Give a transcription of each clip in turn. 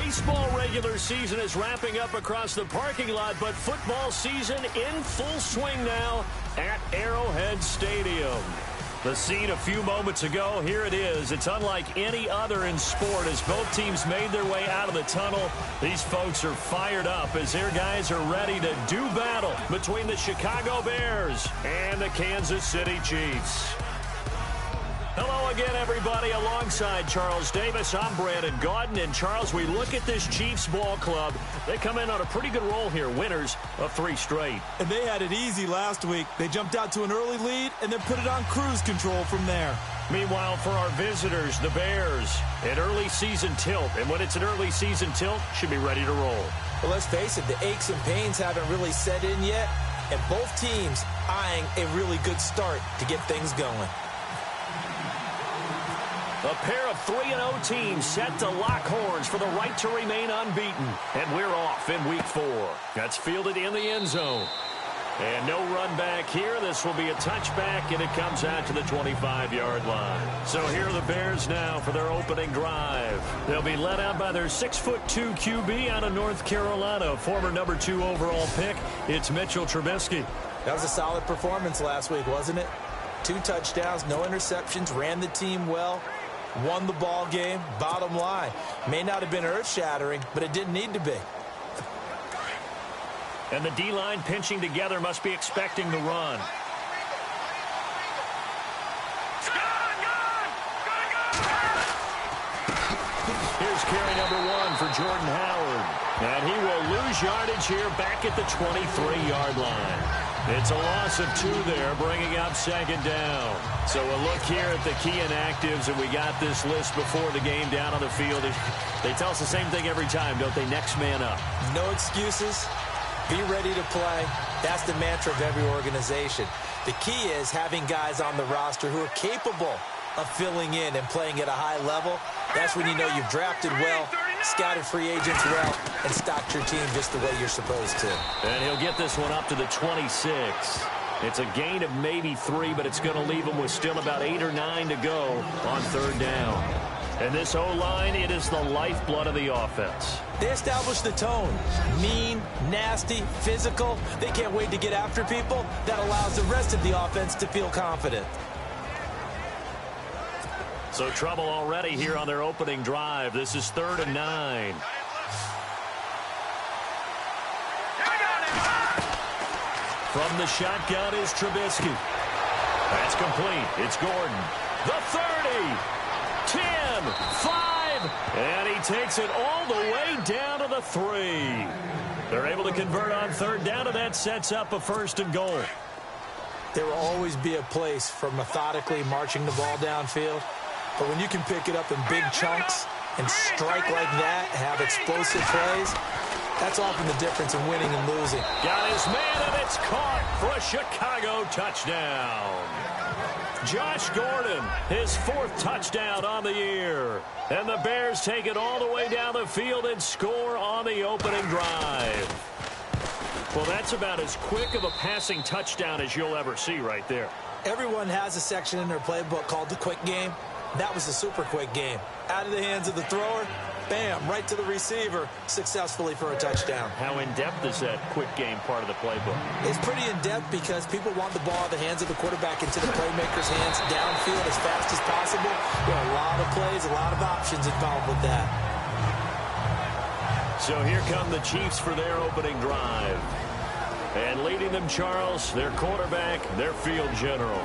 Baseball regular season is wrapping up across the parking lot, but football season in full swing now at Arrowhead Stadium. The scene a few moments ago, here it is. It's unlike any other in sport as both teams made their way out of the tunnel. These folks are fired up as their guys are ready to do battle between the Chicago Bears and the Kansas City Chiefs. Hello again, everybody. Alongside Charles Davis, I'm Brandon Gaudin. And, Charles, we look at this Chiefs ball club. They come in on a pretty good roll here, winners of 3 straight. And they had it easy last week. They jumped out to an early lead and then put it on cruise control from there. Meanwhile, for our visitors, the Bears, an early season tilt. And when it's an early season tilt, should be ready to roll. Well, let's face it, the aches and pains haven't really set in yet. And both teams eyeing a really good start to get things going. A pair of 3-0 teams set to lock horns for the right to remain unbeaten. And we're off in week 4. That's fielded in the end zone. And no run back here. This will be a touchback, and it comes out to the 25-yard line. So here are the Bears now for their opening drive. They'll be led out by their 6'2" QB out of North Carolina, former number 2 overall pick. It's Mitchell Trubisky. That was a solid performance last week, wasn't it? 2 touchdowns, no interceptions, ran the team well. Won the ball game. Bottom line, may not have been earth-shattering, but it didn't need to be. And the D-line pinching together must be expecting the run. Here's carry number 1 for Jordan Howard. And he will lose yardage here back at the 23-yard line. It's a loss of 2 there, bringing up second down. So a look here at the key inactives, and we got this list before the game down on the field. They tell us the same thing every time, don't they? Next man up. No excuses. Be ready to play. That's the mantra of every organization. The key is having guys on the roster who are capable of filling in and playing at a high level. That's when you know you've drafted well, scouted free agents well, and stocked your team just the way you're supposed to. And he'll get this one up to the 26. It's a gain of maybe 3, but it's going to leave him with still about 8 or 9 to go on 3rd down. And this O-line, it is the lifeblood of the offense. They established the tone. Mean, nasty, physical. They can't wait to get after people. That allows the rest of the offense to feel confident. So trouble already here on their opening drive. This is 3rd and 9. From the shotgun is Trubisky. That's complete. It's Gordon. The 30. 10. 5. And he takes it all the way down to the 3. They're able to convert on 3rd down, and that sets up a 1st and goal. There will always be a place for methodically marching the ball downfield. But when you can pick it up in big chunks and strike like that, have explosive plays, that's often the difference in winning and losing. Got his man, and it's caught for a Chicago touchdown. Josh Gordon, his 4th touchdown on the year. And the Bears take it all the way down the field and score on the opening drive. Well, that's about as quick of a passing touchdown as you'll ever see right there. Everyone has a section in their playbook called the quick game. That was a super quick game. Out of the hands of the thrower, bam, right to the receiver, successfully for a touchdown. How in-depth is that quick game part of the playbook? It's pretty in-depth because people want the ball out of the hands of the quarterback into the playmaker's hands downfield as fast as possible. There are a lot of plays, a lot of options involved with that. So here come the Chiefs for their opening drive. And leading them, Charles, their quarterback, their field general.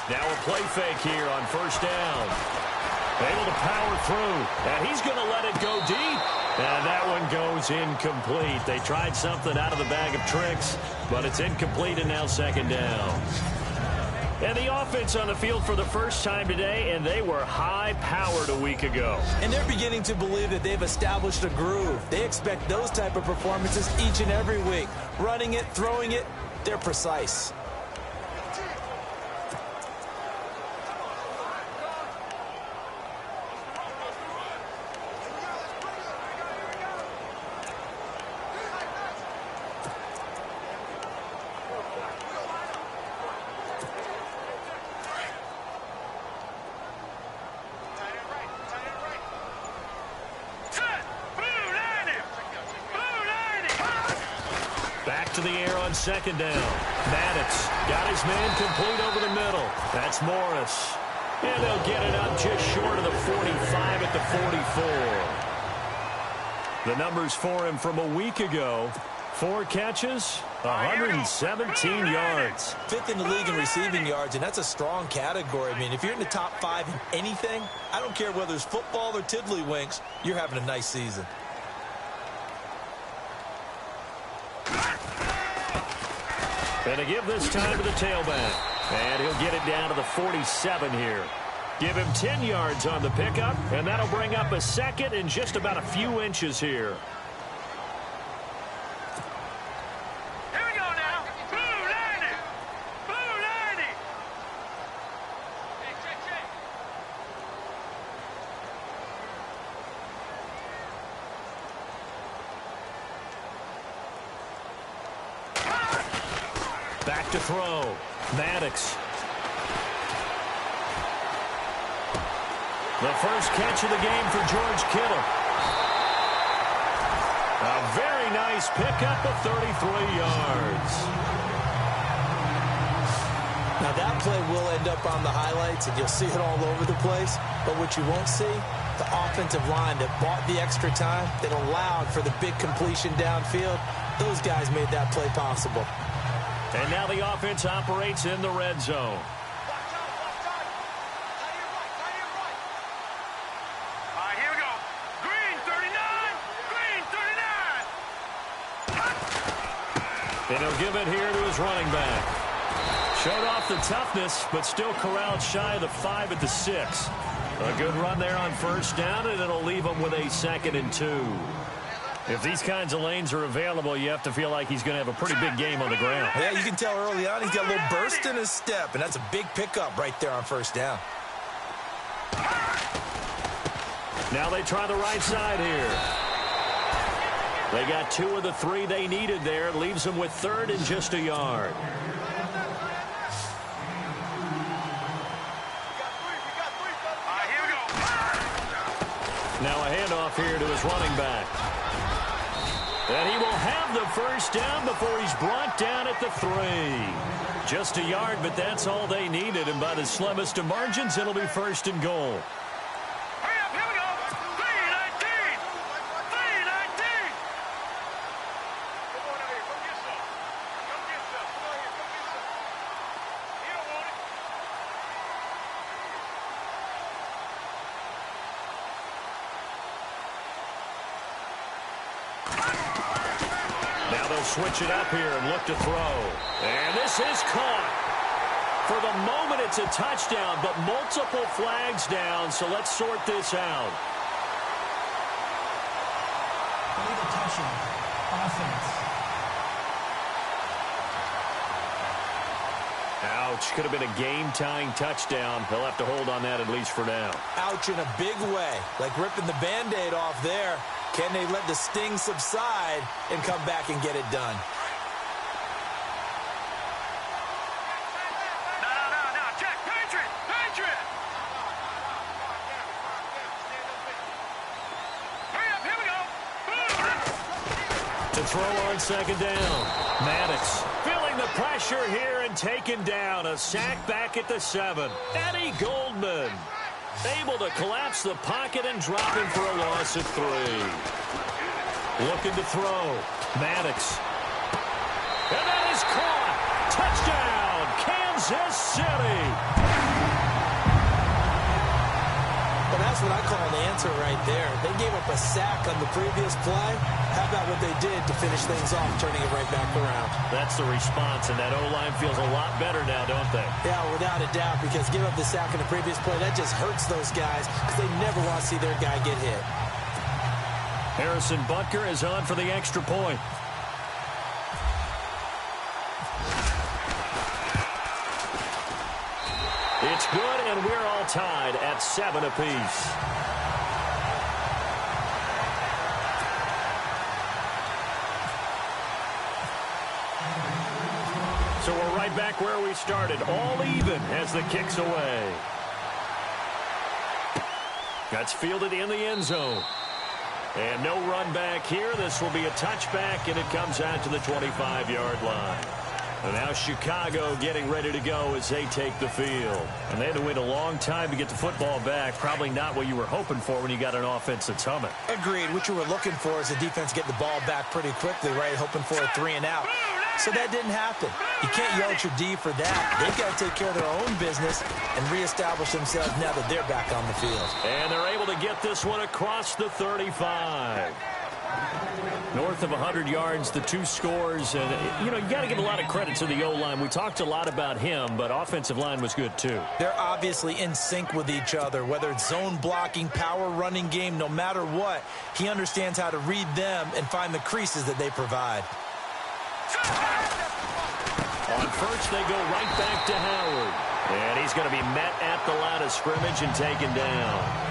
Now a play fake here on 1st down. Able to power through, and he's going to let it go deep. And that one goes incomplete. They tried something out of the bag of tricks, but it's incomplete and now 2nd down. And the offense on the field for the first time today, and they were high-powered a week ago. And they're beginning to believe that they've established a groove. They expect those type of performances each and every week. Running it, throwing it, they're precise. Back to the air on second down. Maddox got his man complete over the middle. That's Morris. And they'll get it up just short of the 45 at the 44. The numbers for him from a week ago. 4 catches, 117 yards. 5th in the league in receiving yards, and that's a strong category. I mean, if you're in the top 5 in anything, I don't care whether it's football or tiddlywinks, you're having a nice season. And to give this time to the tailback. And he'll get it down to the 47 here. Give him 10 yards on the pickup, and that'll bring up a second in just about a few inches here. Here we go now. Blue 90. Blue 90. Back to throw. Maddox. The first catch of the game for George Kittle. A very nice pickup of 33 yards. Now, that play will end up on the highlights, and you'll see it all over the place. But what you won't see, the offensive line that bought the extra time, that allowed for the big completion downfield, those guys made that play possible. And now the offense operates in the red zone. Here we go. Green 39. Green 39. And he'll give it here to his running back. Showed off the toughness, but still corralled shy of the 5 at the 6. A good run there on first down, and it'll leave him with a 2nd and 2. If these kinds of lanes are available, you have to feel like he's going to have a pretty big game on the ground. Yeah, you can tell early on he's got a little burst in his step, and that's a big pickup right there on first down. Now they try the right side here. They got 2 of the 3 they needed there. Leaves them with 3rd and just a yard. Here we go. Now a handoff here to his running back. And he will have the first down before he's brought down at the 3. Just a yard, but that's all they needed. And by the slimmest of margins, it'll be 1st and goal. Hurry up. Here we go. 319. 319. Come on out here. Come get some. Come get some. Come on here. Come get some. You don't want it. Now they'll switch it up here and look to throw. And this is caught. For the moment, it's a touchdown, but multiple flags down, so let's sort this out. Illegal touching. Offense. Ouch. Could have been a game-tying touchdown. They'll have to hold on that at least for now. Ouch in a big way, like ripping the Band-Aid off there. Can they let the sting subside and come back and get it done? No. Check. Patriot. Patriot. Hurry up. Here we go. To throw on second down. Maddox feeling the pressure here and taken down. A sack back at the 7. Eddie Goldman able to collapse the pocket and drop him for a loss of 3. Looking to throw. Maddox. And that is caught. Touchdown, Kansas City. Well, that's That's what I call an answer right there. They gave up a sack on the previous play. How about what they did to finish things off, turning it right back around? That's the response, and that O-line feels a lot better now, don't they? Yeah, without a doubt, because give up the sack on the previous play, that just hurts those guys because they never want to see their guy get hit. Harrison Butker is on for the extra point. It's good, and we're all tied at 7 apiece. So we're right back where we started, all even as the kick's away. That's fielded in the end zone. And no run back here. This will be a touchback, and it comes out to the 25-yard line. And now Chicago getting ready to go as they take the field. And they had to wait a long time to get the football back. Probably not what you were hoping for when you got an offense that's humming. Agreed. What you were looking for is the defense getting the ball back pretty quickly, right? Hoping for a 3 and out. So that didn't happen. You can't yell at your D for that. They've got to take care of their own business and reestablish themselves now that they're back on the field. And they're able to get this one across the 35. North of 100 yards, the 2 scores. And, you know, you got to give a lot of credit to the O-line. We talked a lot about him, but offensive line was good, too. They're obviously in sync with each other, whether it's zone blocking, power running game, no matter what. He understands how to read them and find the creases that they provide. On first, they go right back to Howard. And he's going to be met at the line of scrimmage and taken down.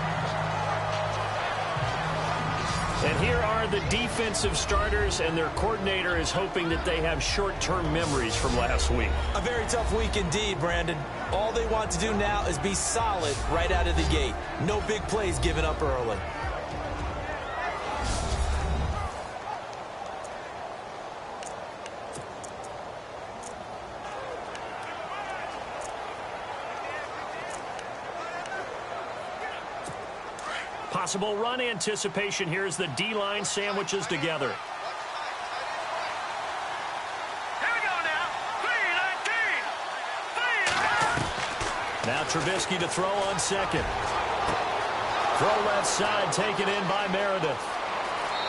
And here are the defensive starters, and their coordinator is hoping that they have short-term memories from last week. A very tough week indeed, Brandon. All they want to do now is be solid right out of the gate. No big plays given up early. Possible run anticipation here as the D-line sandwiches together. Here we go now. 3-19. Now Trubisky to throw on second. Throw left side taken in by Meredith.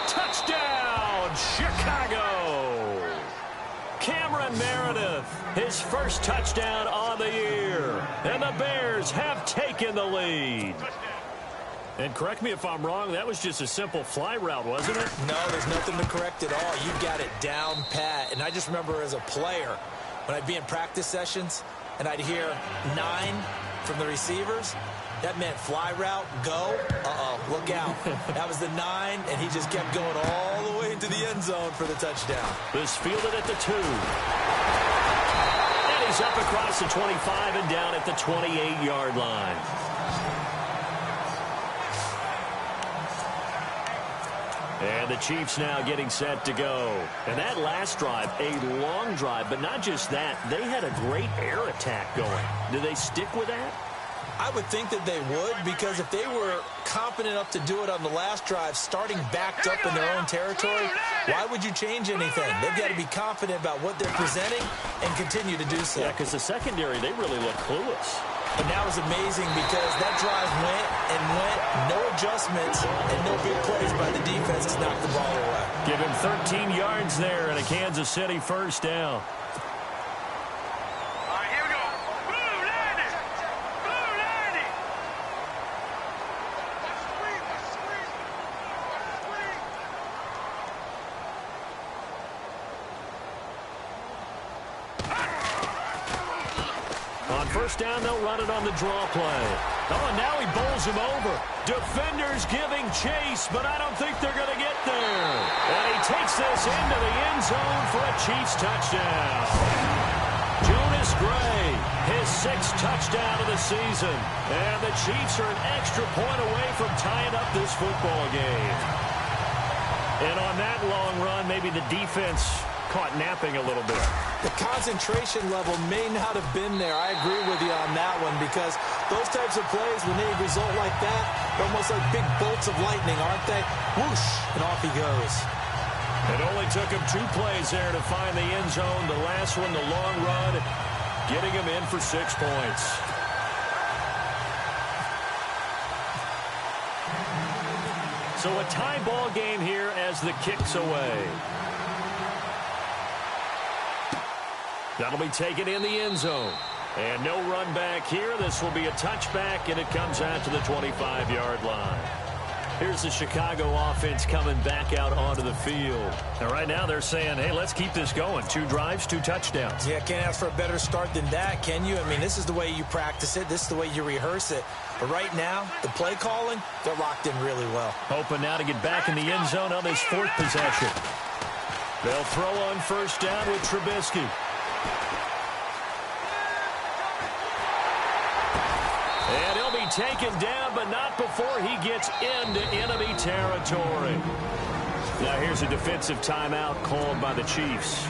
Touchdown, Chicago! Cameron Meredith, his first touchdown on the year. And the Bears have taken the lead. And correct me if I'm wrong, that was just a simple fly route, wasn't it? No, there's nothing to correct at all. You got it down pat. And I just remember as a player, when I'd be in practice sessions and I'd hear 9 from the receivers, that meant fly route, go, look out. That was the 9, and he just kept going all the way into the end zone for the touchdown. This fielded at the 2. And he's up across the 25 and down at the 28-yard line. And the Chiefs now getting set to go. And that last drive, a long drive, but not just that. They had a great air attack going. Do they stick with that? I would think that they would, because if they were confident enough to do it on the last drive, starting backed up in their own territory, why would you change anything? They've got to be confident about what they're presenting and continue to do so. Yeah, because the secondary, they really look clueless. And that was amazing because that drive went and went, no adjustments, and no big plays by the defense to knock the ball away. Give him 13 yards there and a Kansas City first down. All right, here we go. Blue landing. Blue landing. On first down, they'll run it on the draw play. Oh, and now he bowls him over. Defenders giving chase, but I don't think they're going to get there. And he takes this into the end zone for a Chiefs touchdown. Jonas Gray, his 6th touchdown of the season. And the Chiefs are an extra point away from tying up this football game. And on that long run, maybe the defense caught napping a little bit. The concentration level may not have been there. I agree with you on that one, because those types of plays, when they result like that, they're almost like big bolts of lightning, aren't they? Whoosh, and off he goes. It only took him 2 plays there to find the end zone. The last one, the long run, getting him in for 6 points. So a tie ball game here as the kick's away. That'll be taken in the end zone. And no run back here. This will be a touchback, and it comes out to the 25-yard line. Here's the Chicago offense coming back out onto the field. And right now they're saying, hey, let's keep this going. 2 drives, 2 touchdowns. Yeah, can't ask for a better start than that, can you? I mean, this is the way you practice it. This is the way you rehearse it. But right now, the play calling, they're locked in really well. Hoping now to get back in the end zone on this 4th possession. They'll throw on first down with Trubisky. And he'll be taken down, but not before he gets into enemy territory. Now here's a defensive timeout called by the Chiefs.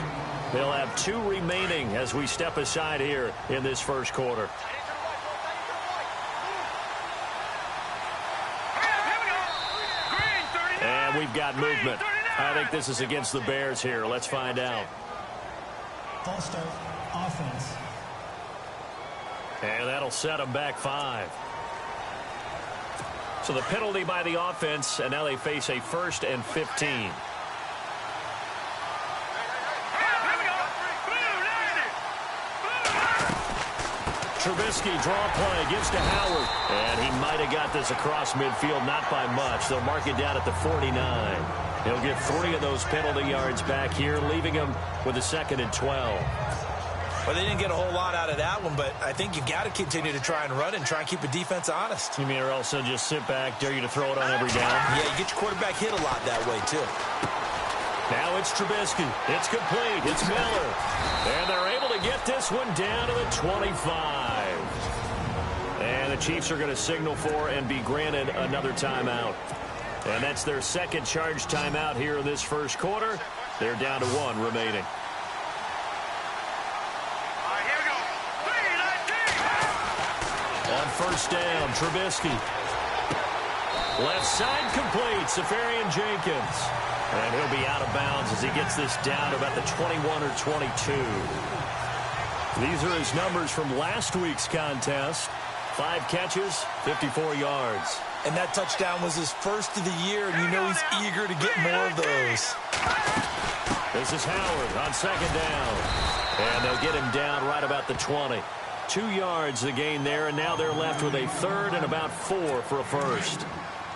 They'll have 2 remaining as we step aside here in this first quarter. And we've got movement. I think this is against the Bears here. Let's find out. False start, offense. And that'll set them back 5. So the penalty by the offense, and now they face a 1st and 15. Trubisky draw play, gives to Howard. And he might have got this across midfield, not by much. They'll mark it down at the 49. He'll get 3 of those penalty yards back here, leaving him with a 2nd and 12. Well, they didn't get a whole lot out of that one, but I think you've got to continue to try and run and try and keep the defense honest. You mean, or else they'll just sit back, dare you to throw it on every down? Yeah, you get your quarterback hit a lot that way, too. Now it's Trubisky. It's complete. It's Miller. And they're able to get this one down to the 25. And the Chiefs are going to signal for and be granted another timeout. And that's their 2nd charge timeout here in this first quarter. They're down to 1 remaining. On first down, Trubisky. Left side complete, Safarian Jenkins. And he'll be out of bounds as he gets this down to about the 21 or 22. These are his numbers from last week's contest. 5 catches, 54 yards. And that touchdown was his first of the year, and you know he's eager to get more of those. This is Howard on 2nd down. And they'll get him down right about the 20. 2 yards the gain there, and now they're left with a 3rd and about 4 for a first.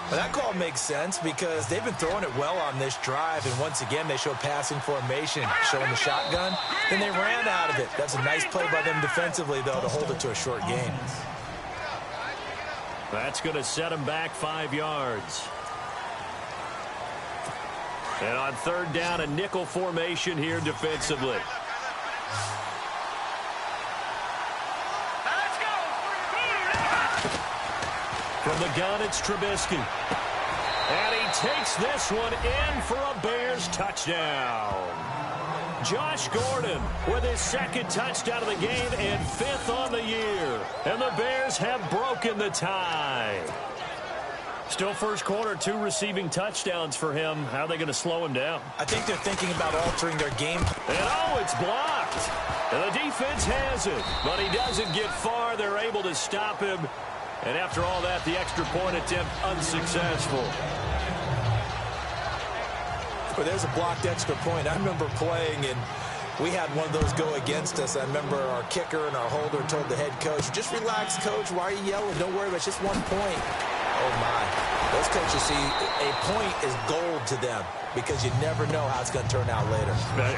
Well, that call makes sense because they've been throwing it well on this drive, and once again they show passing formation, showing the shotgun. Then they ran out of it. That's a nice play by them defensively, though, to hold it to a short gain. That's going to set them back 5 yards. And on 3rd down, a nickel formation here defensively. From the gun, it's Trubisky. And he takes this one in for a Bears touchdown. Josh Gordon with his 2nd touchdown of the game and 5th on the year. And the Bears have broken the tie. Still first quarter, 2 receiving touchdowns for him. How are they going to slow him down? I think they're thinking about altering their game. And oh, it's blocked. And the defense has it. But he doesn't get far. They're able to stop him. And after all that, the extra point attempt unsuccessful. Well, there's a blocked extra point. I remember playing, and we had one of those go against us. I remember our kicker and our holder told the head coach, just relax, coach. Why are you yelling? Don't worry about it. It's just 1 point. Oh, my. Those coaches see a point is gold to them because you never know how it's going to turn out later.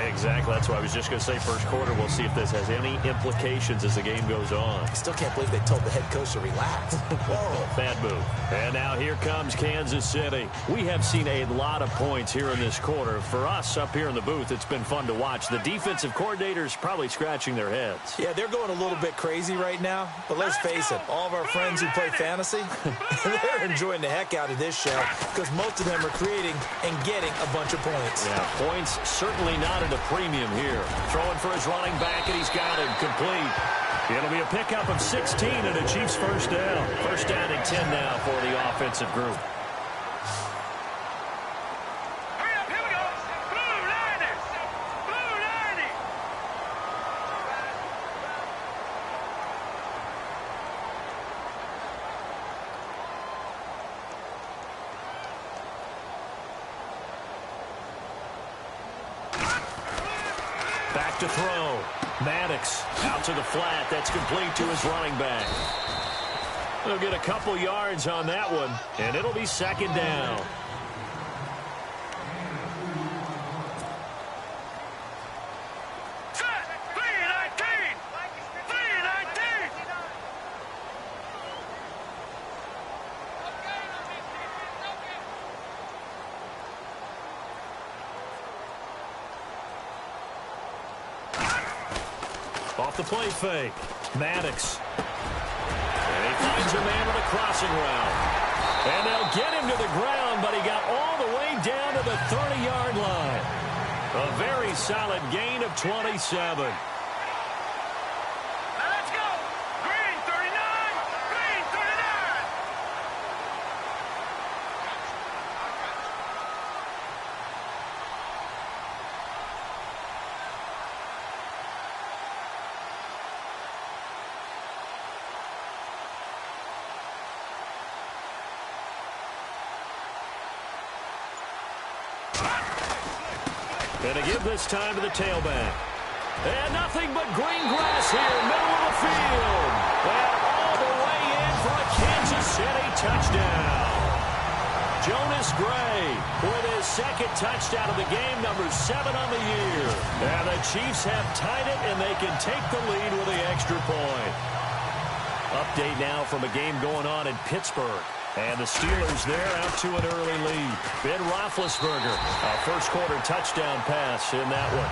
Exactly. That's why I was just going to say first quarter. We'll see if this has any implications as the game goes on. I still can't believe they told the head coach to relax. Whoa. Bad move. And now here comes Kansas City. We have seen a lot of points here in this quarter. For us up here in the booth, it's been fun to watch. The defensive coordinators probably scratching their heads. Yeah, they're going a little bit crazy right now. But let's face it, all of our friends who play fantasy, they're enjoying the heck out of this show because most of them are creating and getting a bunch of points. Yeah, points certainly not at a premium here. Throwing for his running back, and he's got him complete. It'll be a pickup of 16 and a Chiefs first down. First down and 10 now for the offensive group. Hurry up, here we go. Blue 90. Blue 90. Back to throw. Maddox out to the flat. That's complete to his running back. He'll get a couple yards on that one, and it'll be second down. Off the play fake. Maddox. And he finds a man on the crossing route. And they'll get him to the ground, but he got all the way down to the 30-yard line. A very solid gain of 27. Let's go. Green 39. Green 39. And to give this time to the tailback. And nothing but green grass here, middle of the field. And all the way in for a Kansas City touchdown. Jonas Gray with his second touchdown of the game, number 7 on the year. And the Chiefs have tied it, and they can take the lead with the extra point. Update now from a game going on in Pittsburgh. And the Steelers there out to an early lead. Ben Roethlisberger, a first-quarter touchdown pass in that one.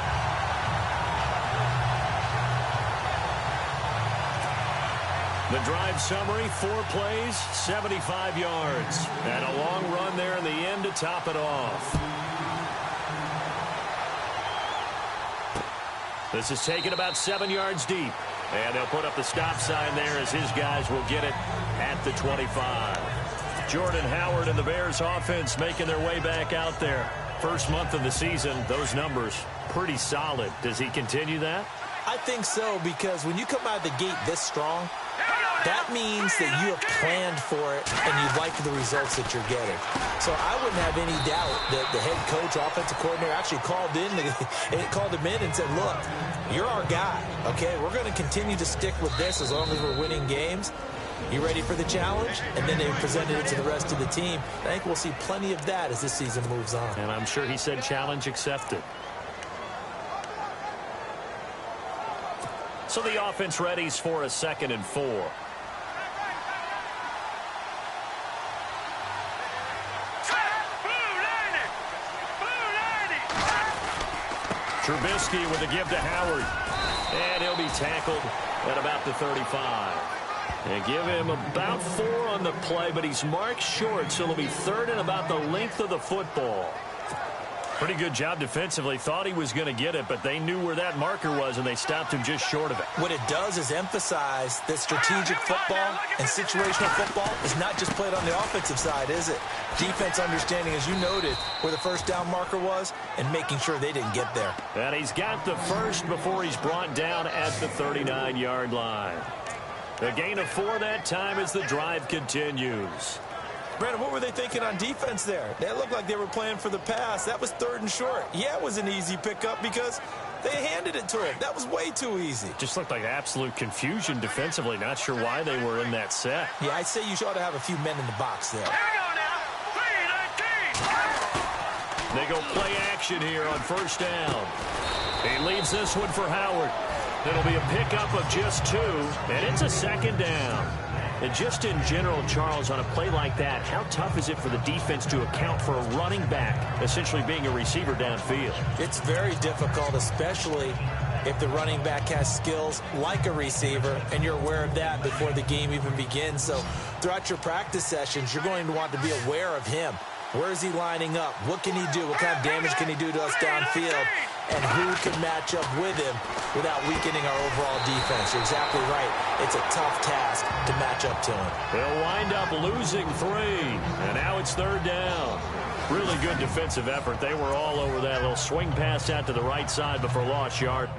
The drive summary, 4 plays, 75 yards. And a long run there in the end to top it off. This is taken about 7 yards deep. And they'll put up the stop sign there as his guys will get it at the 25. Jordan Howard and the Bears offense making their way back out there. First month of the season, those numbers pretty solid. Does he continue that? I think so, because when you come out of the gate this strong, that means that you have planned for it and you like the results that you're getting. So I wouldn't have any doubt that the head coach, offensive coordinator actually called him in and said, look, you're our guy, okay? We're going to continue to stick with this as long as we're winning games. You ready for the challenge? And then they presented it to the rest of the team. I think we'll see plenty of that as this season moves on. And I'm sure he said challenge accepted. So the offense readies for a 2nd and 4. Trubisky with a give to Howard. And he'll be tackled at about the 35. And give him about 4 on the play, but he's marked short, so it'll be 3rd and about the length of the football. Pretty good job defensively. Thought he was going to get it, but they knew where that marker was, and they stopped him just short of it. What it does is emphasize that strategic football and situational football is not just played on the offensive side, is it? Defense understanding, as you noted, where the first down marker was and making sure they didn't get there. And he's got the first before he's brought down at the 39-yard line. A gain of 4 that time as the drive continues. Brandon, what were they thinking on defense there? They looked like they were playing for the pass. That was 3rd and short. Yeah, it was an easy pickup because they handed it to him. That was way too easy. Just looked like absolute confusion defensively. Not sure why they were in that set. Yeah, I'd say you ought to have a few men in the box there. They go play action here on 1st down. He leaves this one for Howard. It'll be a pickup of just 2, and it's a 2nd down. And just in general, Charles, on a play like that, how tough is it for the defense to account for a running back essentially being a receiver downfield? It's very difficult, especially if the running back has skills like a receiver, and you're aware of that before the game even begins. So throughout your practice sessions, you're going to want to be aware of him. Where is he lining up? What can he do? What kind of damage can he do to us downfield? And who can match up with him without weakening our overall defense? You're exactly right. It's a tough task to match up to him. They'll wind up losing 3, and now it's 3rd down. Really good defensive effort. They were all over that little swing pass out to the right side, but for lost yard.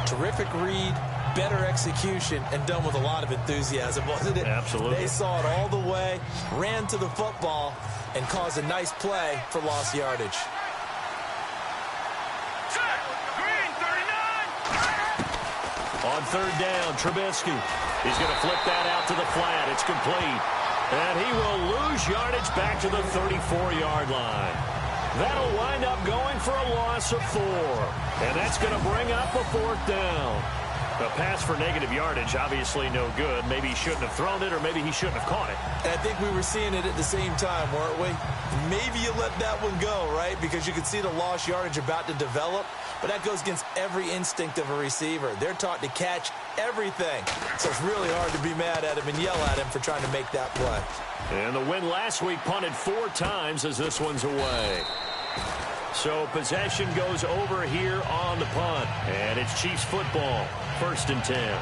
Terrific read, better execution, and done with a lot of enthusiasm, wasn't it? Absolutely. They saw it all the way, ran to the football, and caused a nice play for lost yardage. On third down, Trubisky. He's going to flip that out to the flat. It's complete. And he will lose yardage back to the 34-yard line. That'll wind up going for a loss of 4. And that's going to bring up a 4th down. A pass for negative yardage, obviously no good. Maybe he shouldn't have thrown it, or maybe he shouldn't have caught it. And I think we were seeing it at the same time, weren't we? Maybe you let that one go, right? Because you could see the lost yardage about to develop. But that goes against every instinct of a receiver. They're taught to catch everything. So it's really hard to be mad at him and yell at him for trying to make that play. And the win last week punted 4 times as this one's away. So possession goes over here on the punt. And it's Chiefs football. 1st and 10.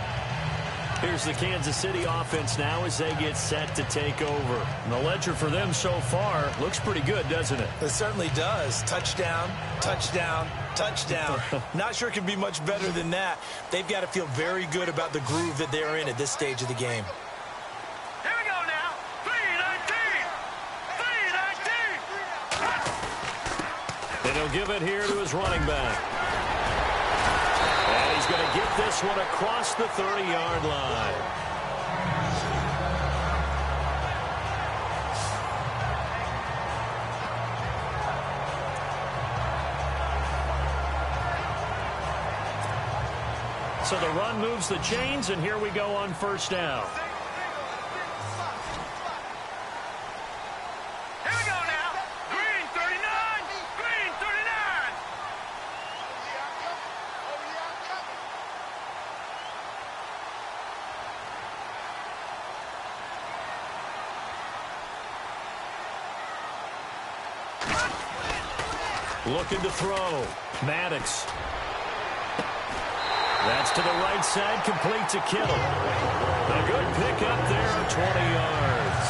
Here's the Kansas City offense now as they get set to take over. And the ledger for them so far looks pretty good, doesn't it? It certainly does. Touchdown, touchdown, touchdown. Not sure it can be much better than that. They've got to feel very good about the groove that they're in at this stage of the game. Here we go now. 3-19. 3-19. And he'll give it here to his running back. And he's going to get this one across the 30-yard line. So the run moves the chains, and here we go on 1st down. Here we go now. Green 39. Green 39. Looking to throw. Maddox. That's to the right side, complete to Kittle. A good pickup there, 20 yards.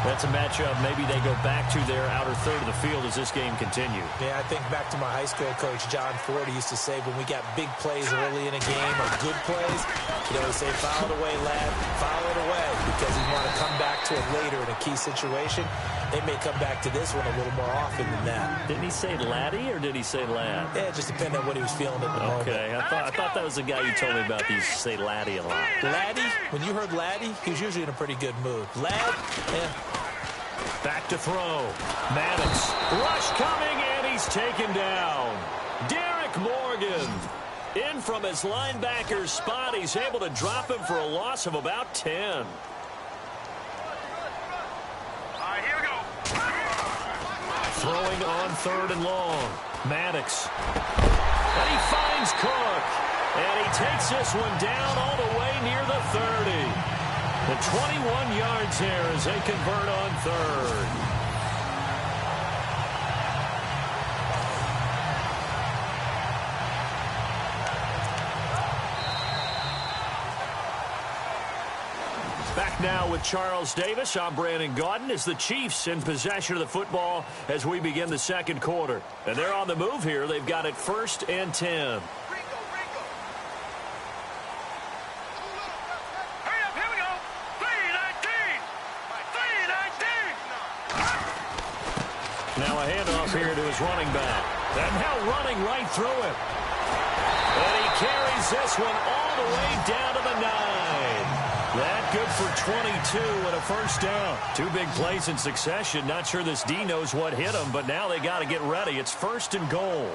That's a matchup maybe they go back to their outer third of the field as this game continues. Yeah, I think back to my high school coach, John Ford. He used to say when we got big plays early in a game or good plays, he'd always say, foul it away, lad, foul it away, because he'd want to come back to it later in a key situation. They may come back to this one a little more often than that. Didn't he say laddie or did he say lad? Yeah, it just depended on what he was feeling at the moment. Okay, I thought that was the guy you told me about. He used to say laddie a lot. Laddie, when you heard laddie, he was usually in a pretty good mood. Lad, yeah. Back to throw. Maddox. Rush coming, and he's taken down. Derek Morgan. In from his linebacker's spot. He's able to drop him for a loss of about 10. All right, here we go. Throwing on 3rd and long. Maddox. And he finds Cook. And he takes this one down all the way near the 30. The 21 yards here as they convert on 3rd. Back now with Charles Davis. I'm Brandon Gaudin as the Chiefs in possession of the football as we begin the 2nd quarter. And they're on the move here. They've got it 1st and 10. Now a handoff here to his running back. And now running right through him. And he carries this one all the way down to the 9. That good for 22 and a 1st down. 2 big plays in succession. Not sure this D knows what hit him, but now they got to get ready. It's 1st and goal.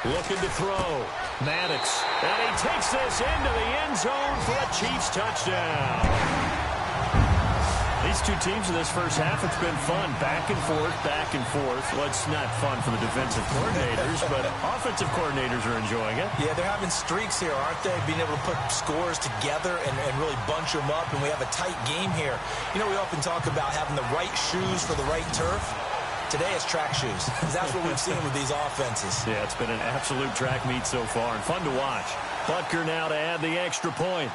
Looking to throw. Maddox. And he takes this into the end zone for a Chiefs touchdown. These two teams in this first half, it's been fun. Back and forth, back and forth. Well, it's not fun for the defensive coordinators, but offensive coordinators are enjoying it. Yeah, they're having streaks here, aren't they? Being able to put scores together and really bunch them up, and we have a tight game here. You know, we often talk about having the right shoes for the right turf. Today it's track shoes. That's what we've seen with these offenses. Yeah, it's been an absolute track meet so far and fun to watch. Butker now to add the extra point.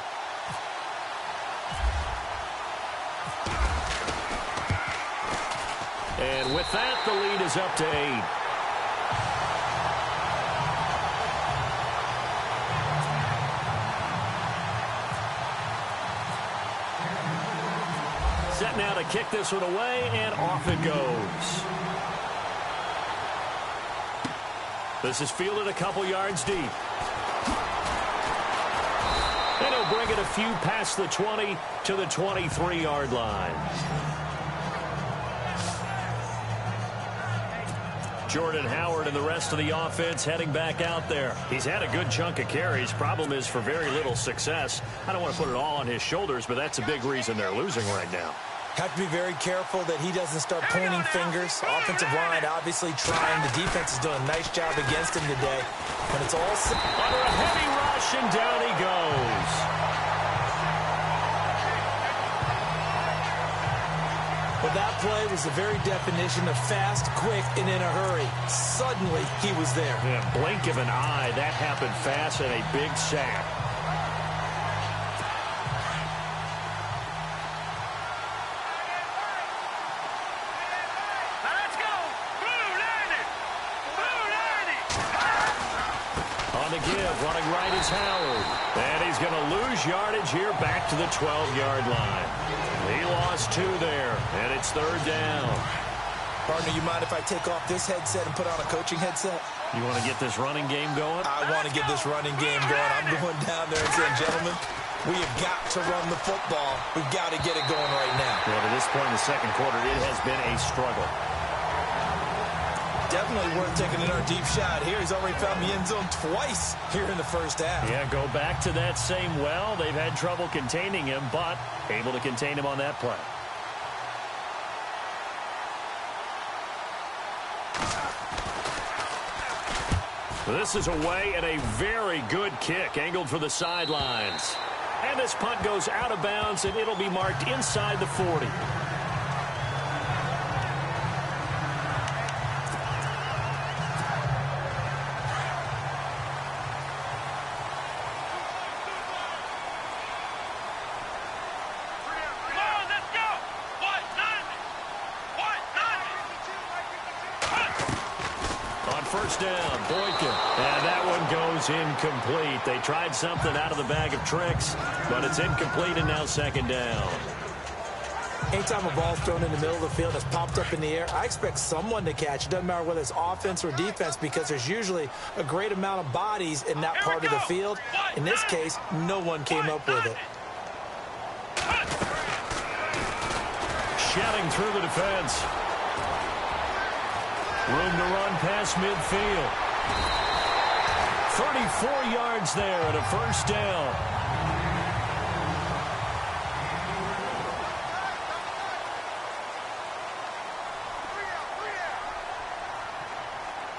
And with that, the lead is up to 8. Set now to kick this one away, and off it goes. This is fielded a couple yards deep. And he'll bring it a few past the 20 to the 23-yard line. Jordan Howard and the rest of the offense heading back out there. He's had a good chunk of carries. Problem is for very little success. I don't want to put it all on his shoulders, but that's a big reason they're losing right now. Have to be very careful that he doesn't start pointing fingers. Offensive line obviously trying. The defense is doing a nice job against him today. When it's all under a heavy rush, and down he goes. But that play was the very definition of fast, quick, and in a hurry. Suddenly, he was there. Yeah, blink of an eye. That happened fast, and a big sack. Now let's go. Blue landing. Blue landing. On the give, running right is Howard. And he's going to lose yardage here back to the 12-yard line. He lost 2 there, and it's 3rd down. Partner, you mind if I take off this headset and put on a coaching headset? You want to get this running game going? I want to get this running game going. I'm going down there and saying, gentlemen, we have got to run the football. We've got to get it going right now. Well, to this point in the second quarter, it has been a struggle. Definitely worth taking another deep shot here. He's already found the end zone twice here in the first half. Yeah, go back to that same well. They've had trouble containing him, but able to contain him on that play. This is away and a very good kick, angled for the sidelines. And this punt goes out of bounds, and it'll be marked inside the 40. First down, Boykin. And that one goes incomplete. They tried something out of the bag of tricks, but it's incomplete, and now 2nd down. Anytime a ball's thrown in the middle of the field that's popped up in the air, I expect someone to catch. It doesn't matter whether it's offense or defense, because there's usually a great amount of bodies in that part of the field. In this case, no one came up with it. Shedding through the defense. Room to run past midfield. 34 yards there and a 1st down.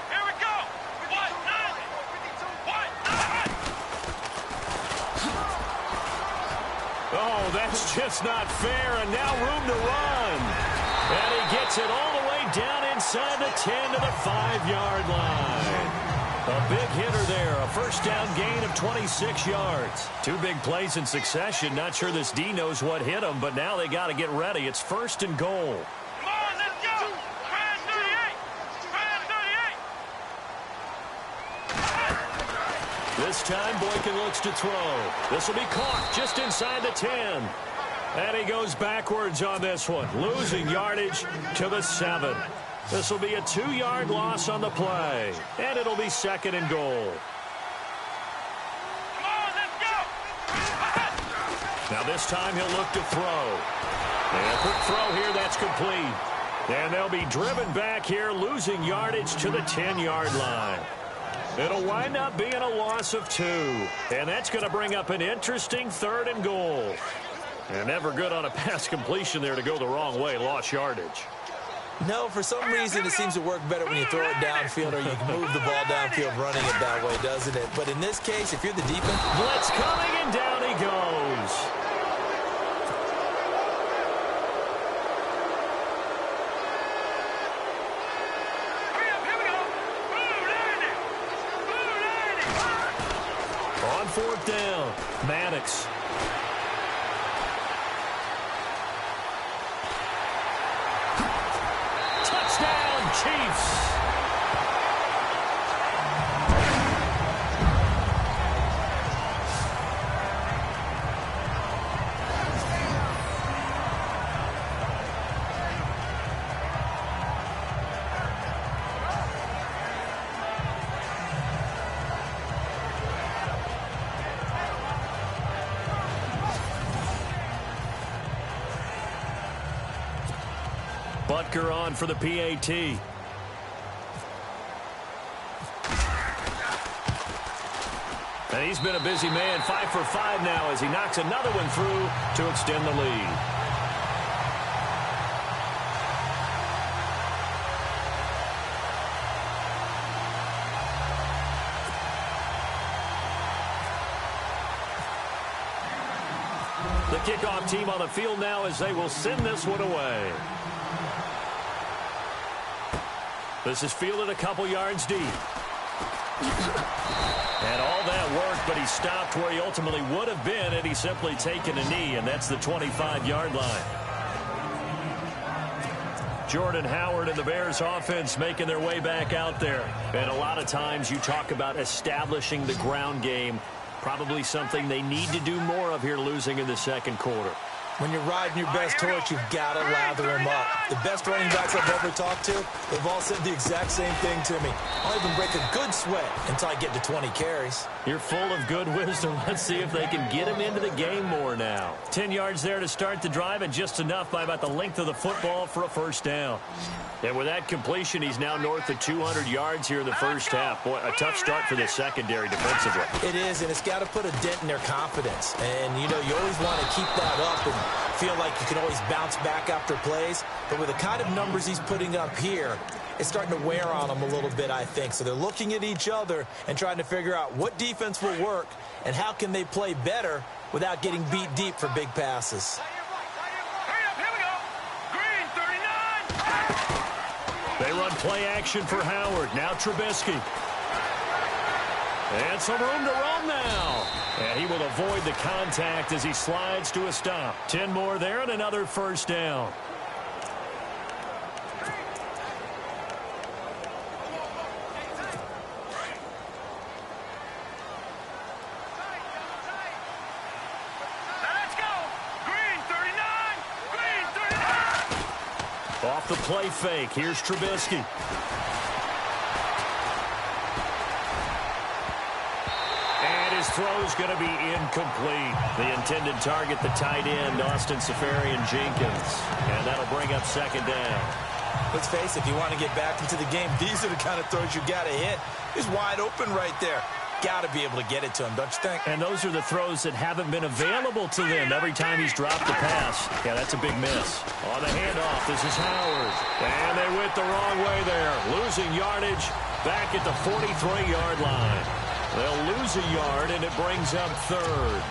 Here we go. Oh, that's just not fair, and now room to run. And he gets it all the way down inside the 10 to the 5-yard line. A big hitter there, a 1st down gain of 26 yards. 2 big plays in succession. Not sure this D knows what hit him, but now they got to get ready. It's 1st and goal. Come on, let's go. Brand 38. Brand 38. This time, Boykin looks to throw. This will be caught just inside the 10. And he goes backwards on this one, losing yardage to the 7. This will be a 2-yard loss on the play, and it'll be 2nd and goal. Come on, let's go. Now this time he'll look to throw. And a quick throw here, that's complete. And they'll be driven back here, losing yardage to the 10-yard line. It'll wind up being a loss of 2. And that's going to bring up an interesting 3rd and goal. And never good on a pass completion there to go the wrong way. Lost yardage. No, for some reason, it seems to work better when you throw it downfield or you can move the ball downfield running it that way, doesn't it? But in this case, if you're the defense... Blitz coming, and down he goes. Here we go. Blue landing. On 4th down, Maddox. Touchdown, Chiefs. Butker on for the PAT. And he's been a busy man, 5 for 5 now as he knocks another one through to extend the lead. The kickoff team on the field now as they will send this one away. This is fielded a couple yards deep. And all that worked, but he stopped where he ultimately would have been had he simply taken a knee, and that's the 25-yard line. Jordan Howard and the Bears offense making their way back out there. And a lot of times you talk about establishing the ground game. Probably something they need to do more of here, losing in the second quarter. When you're riding your best horse, you've got to lather them up. The best running backs I've ever talked to, they've all said the exact same thing to me. I'll even break a good sweat until I get to 20 carries. You're full of good wisdom. Let's see if they can get him into the game more now. 10 yards there to start the drive, and just enough by about the length of the football for a first down. And with that completion, he's now north of 200 yards here in the first half. Boy, a tough start for the secondary defensively. It is, and it's got to put a dent in their confidence. And, you know, you always want to keep that up and feel like you can always bounce back after plays. But with the kind of numbers he's putting up here, it's starting to wear on them a little bit, I think. So they're looking at each other and trying to figure out what defense will work and how can they play better without getting beat deep for big passes. They run play action for Howard. Now Trubisky. And some room to roam now. And he will avoid the contact as he slides to a stop. 10 more there and another first down. Off the play fake. Here's Trubisky. And his throw's going to be incomplete. The intended target, the tight end, Austin Seferian-Jenkins. And that'll bring up second down. Let's face it, if you want to get back into the game, these are the kind of throws you got to hit. He's wide open right there. Got to be able to get it to him, don't you think? And those are the throws that haven't been available to them every time he's dropped the pass. Yeah, that's a big miss. On the handoff, this is Howard. And they went the wrong way there. Losing yardage back at the 43-yard line. They'll lose a yard, and it brings up third.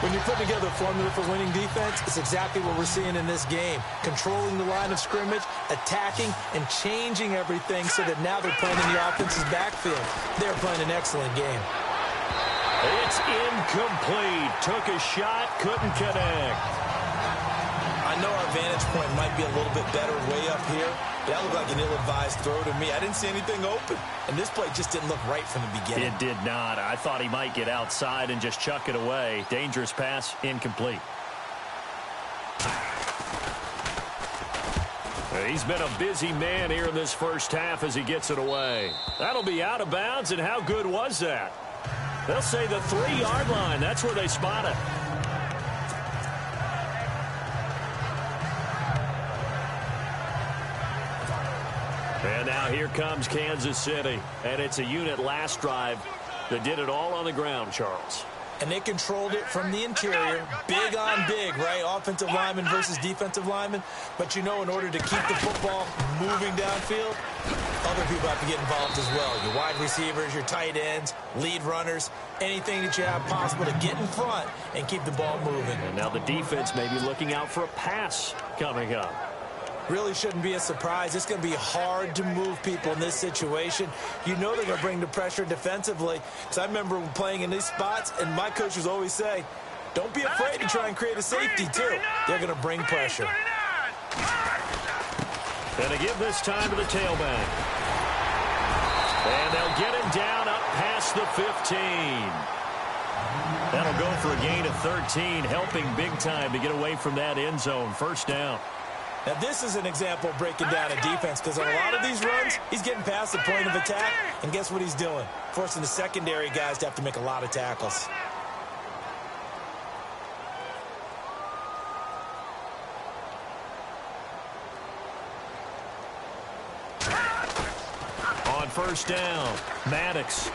When you put together a formula for winning defense, it's exactly what we're seeing in this game. Controlling the line of scrimmage, attacking, and changing everything so that now they're playing in the offense's backfield. They're playing an excellent game. It's incomplete. Took a shot, couldn't connect. I know our vantage point might be a little bit better way up here. That looked like an ill-advised throw to me. I didn't see anything open. And this play just didn't look right from the beginning. It did not. I thought he might get outside and just chuck it away. Dangerous pass, incomplete. He's been a busy man here in this first half as he gets it away. That'll be out of bounds, and how good was that? They'll say the 3-yard line. That's where they spot it. And now here comes Kansas City. And it's a unit last drive that did it all on the ground, Charles. And they controlled it from the interior. Big on big, right? Offensive lineman versus defensive lineman. But you know, in order to keep the football moving downfield, other people have to get involved as well. Your wide receivers, your tight ends, lead runners, anything that you have possible to get in front and keep the ball moving. And now the defense may be looking out for a pass coming up. Really shouldn't be a surprise. It's going to be hard to move people in this situation. You know they're going to bring the pressure defensively. Because I remember playing in these spots, and my coaches always say, don't be afraid to try and create a safety, too. They're going to bring pressure. And to give this time to the tailback. And they'll get him down up past the 15. That'll go for a gain of 13, helping big time to get away from that end zone. First down. Now, this is an example of breaking down a defense because on a lot of these runs, he's getting past the point of attack, and guess what he's doing? Forcing the secondary guys to have to make a lot of tackles. first down. Maddox.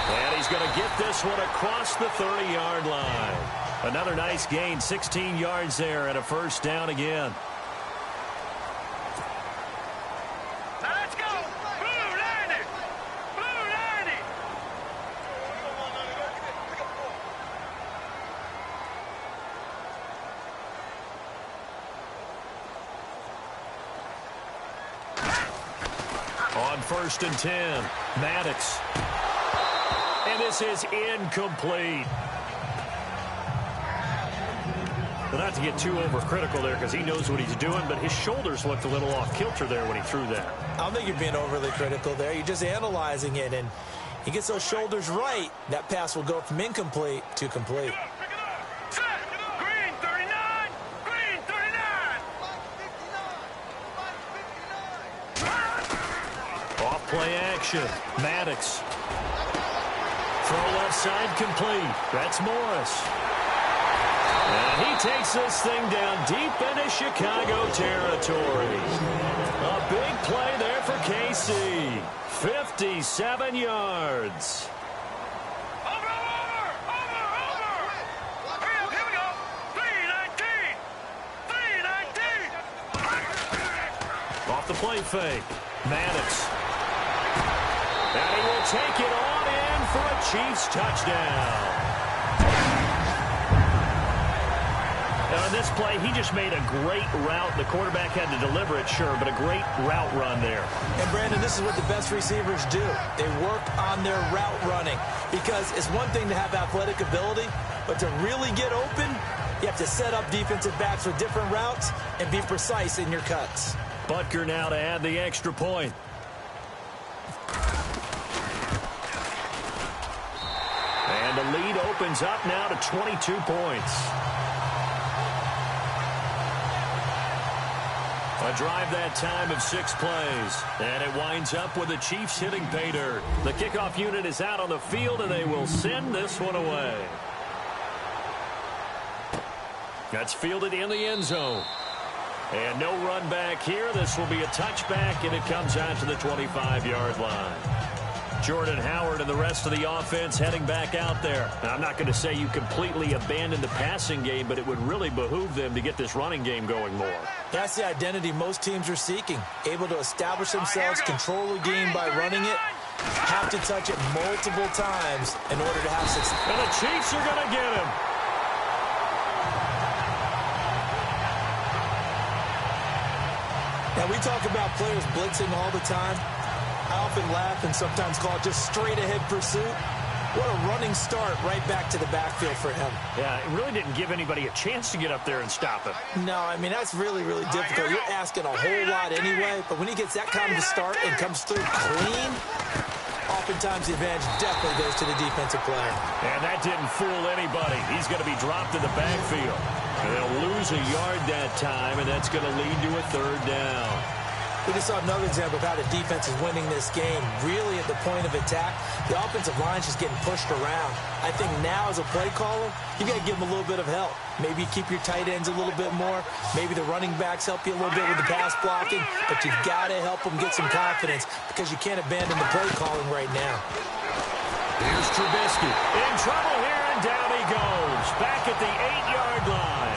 And he's going to get this one across the 30-yard line. Another nice gain, 16 yards there, and a first down again. Let's go! Blue 90! Blue 90! On 1st and 10, Maddox. And this is incomplete. Well, not to get too overcritical there because he knows what he's doing, but his shoulders looked a little off kilter there when he threw that. I don't think you're being overly critical there. You're just analyzing it, and he gets those shoulders right. That pass will go from incomplete to complete. Pick it up! Set! Green 39! Green 39! Off play action. Maddox. Throw left side complete. That's Morris. And he takes this thing down deep into Chicago territory. A big play there for KC. 57 yards. Over! Here we go! 319! 319! Off the play fake. Maddox. And he will take it on in for a Chiefs touchdown. On this play, he just made a great route. The quarterback had to deliver it, sure, but a great route run there. And, Brandon, this is what the best receivers do. They work on their route running because it's one thing to have athletic ability, but to really get open, you have to set up defensive backs with different routes and be precise in your cuts. Butker now to add the extra point. And the lead opens up now to 22 points. A drive that time of 6 plays. And it winds up with the Chiefs hitting pay dirt. The kickoff unit is out on the field, and they will send this one away. That's fielded in the end zone. And no run back here. This will be a touchback, and it comes out to the 25-yard line. Jordan Howard and the rest of the offense heading back out there. Now, I'm not going to say you completely abandon the passing game, but it would really behoove them to get this running game going more. That's the identity most teams are seeking. Able to establish themselves, control the game by running it, have to touch it multiple times in order to have success. And the Chiefs are going to get him. Now, we talk about players blitzing all the time. I often laugh and sometimes call it just straight-ahead pursuit. What a running start right back to the backfield for him. Yeah, it really didn't give anybody a chance to get up there and stop him. No, I mean, that's really, really difficult. You're asking a whole lot anyway, but when he gets that kind of a start and comes through clean, oftentimes the advantage definitely goes to the defensive player. And that didn't fool anybody. He's going to be dropped in the backfield. And they'll lose a yard that time, and that's going to lead to a third down. We just saw another example of how the defense is winning this game. Really at the point of attack, the offensive line's just getting pushed around. I think now as a play caller, you got to give them a little bit of help. Maybe you keep your tight ends a little bit more. Maybe the running backs help you a little bit with the pass blocking. But you've got to help them get some confidence because you can't abandon the play calling right now. Here's Trubisky. In trouble here, and down he goes. Back at the 8-yard line.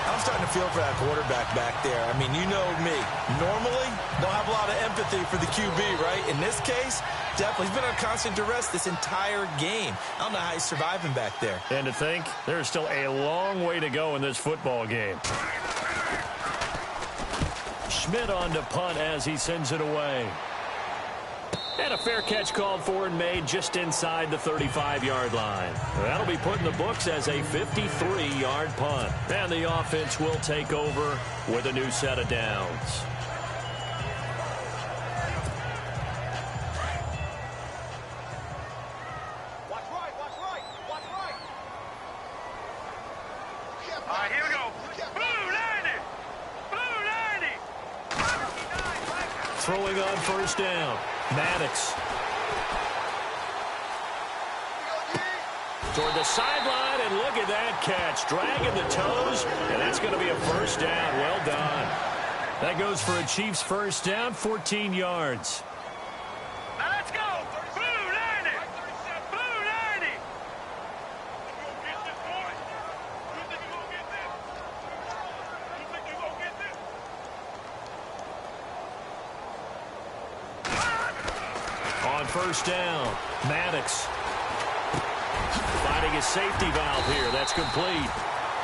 I'm starting to feel for that quarterback back there. I mean, you know me. Normally, don't have a lot of empathy for the QB, right? In this case, definitely. He's been under constant duress this entire game. I don't know how he's surviving back there. And to think, there's still a long way to go in this football game. Schmidt on to punt as he sends it away. And a fair catch called for and made just inside the 35-yard line. That'll be put in the books as a 53-yard punt. And the offense will take over with a new set of downs. Watch right, watch right, watch right. All right, here we go. Blue 90! Blue 90! Throwing on first down. Maddox. Toward the sideline, and look at that catch. Dragging the toes, and that's going to be a first down. Well done. That goes for a Chiefs first down, 14 yards. Now let's go. Blue 90. Blue 90. You gonna get this, boy? You think you gonna get this? You think you gonna get this? On first down, Maddox finding his safety valve here. That's complete.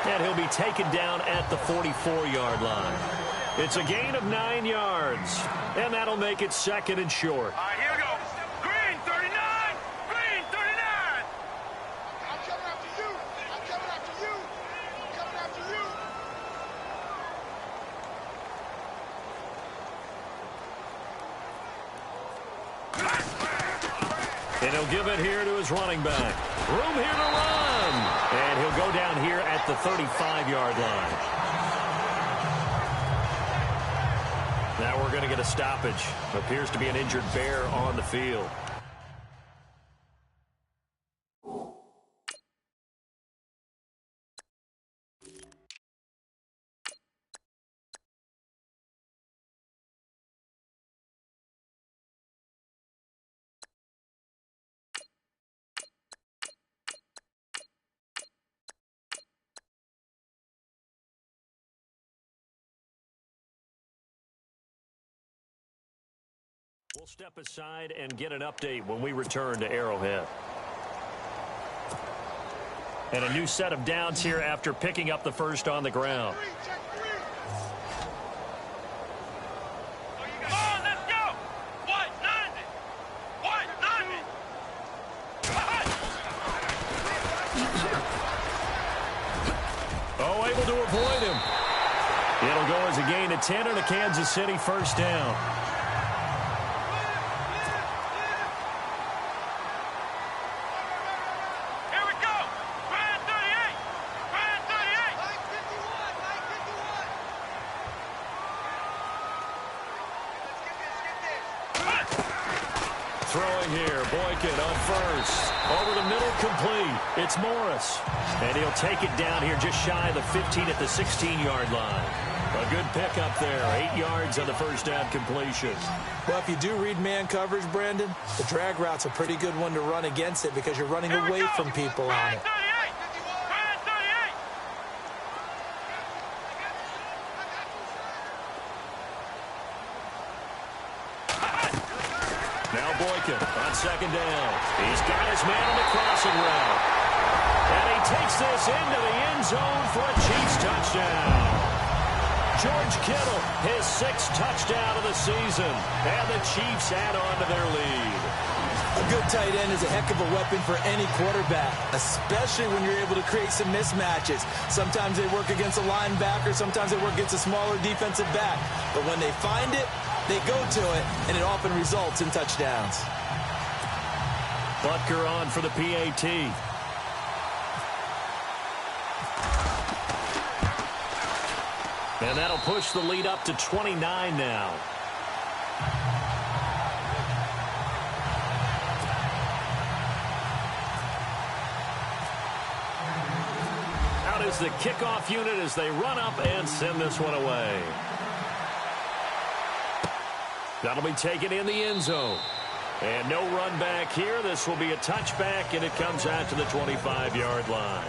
And he'll be taken down at the 44-yard line. It's a gain of 9 yards. And that'll make it second and short. All right, here we go. Green 39. Green 39. I'm coming after you. I'm coming after you. I'm coming after you. And he'll give it here to his running back. Room here to run. And he'll go down here at the 35-yard line. Now we're going to get a stoppage. Appears to be an injured Bear on the field. We'll step aside and get an update when we return to Arrowhead. And a new set of downs here after picking up the first on the ground. Come on, let's go. White 90. White 90. Oh, able to avoid him. It'll go as a gain of 10 and a Kansas City first down. Throwing here, Boykin on first. Over the middle, complete. It's Morris. And he'll take it down here just shy of the 15 at the 16-yard line. A good pickup there. 8 yards on the first down completion. Well, if you do read man coverage, Brandon, the drag route's a pretty good one to run against it because you're running away from people on it. Now Boykin on second down. He's got his man on the crossing route. And he takes this into the end zone for a Chiefs touchdown. George Kittle, his 6th touchdown of the season. And the Chiefs add on to their lead. A good tight end is a heck of a weapon for any quarterback, especially when you're able to create some mismatches. Sometimes they work against a linebacker, sometimes they work against a smaller defensive back. But when they find it, they go to it, and it often results in touchdowns. Butker on for the PAT. And that'll push the lead up to 29 now. Out is the kickoff unit as they run up and send this one away. That'll be taken in the end zone. And no run back here. This will be a touchback, and it comes out to the 25-yard line.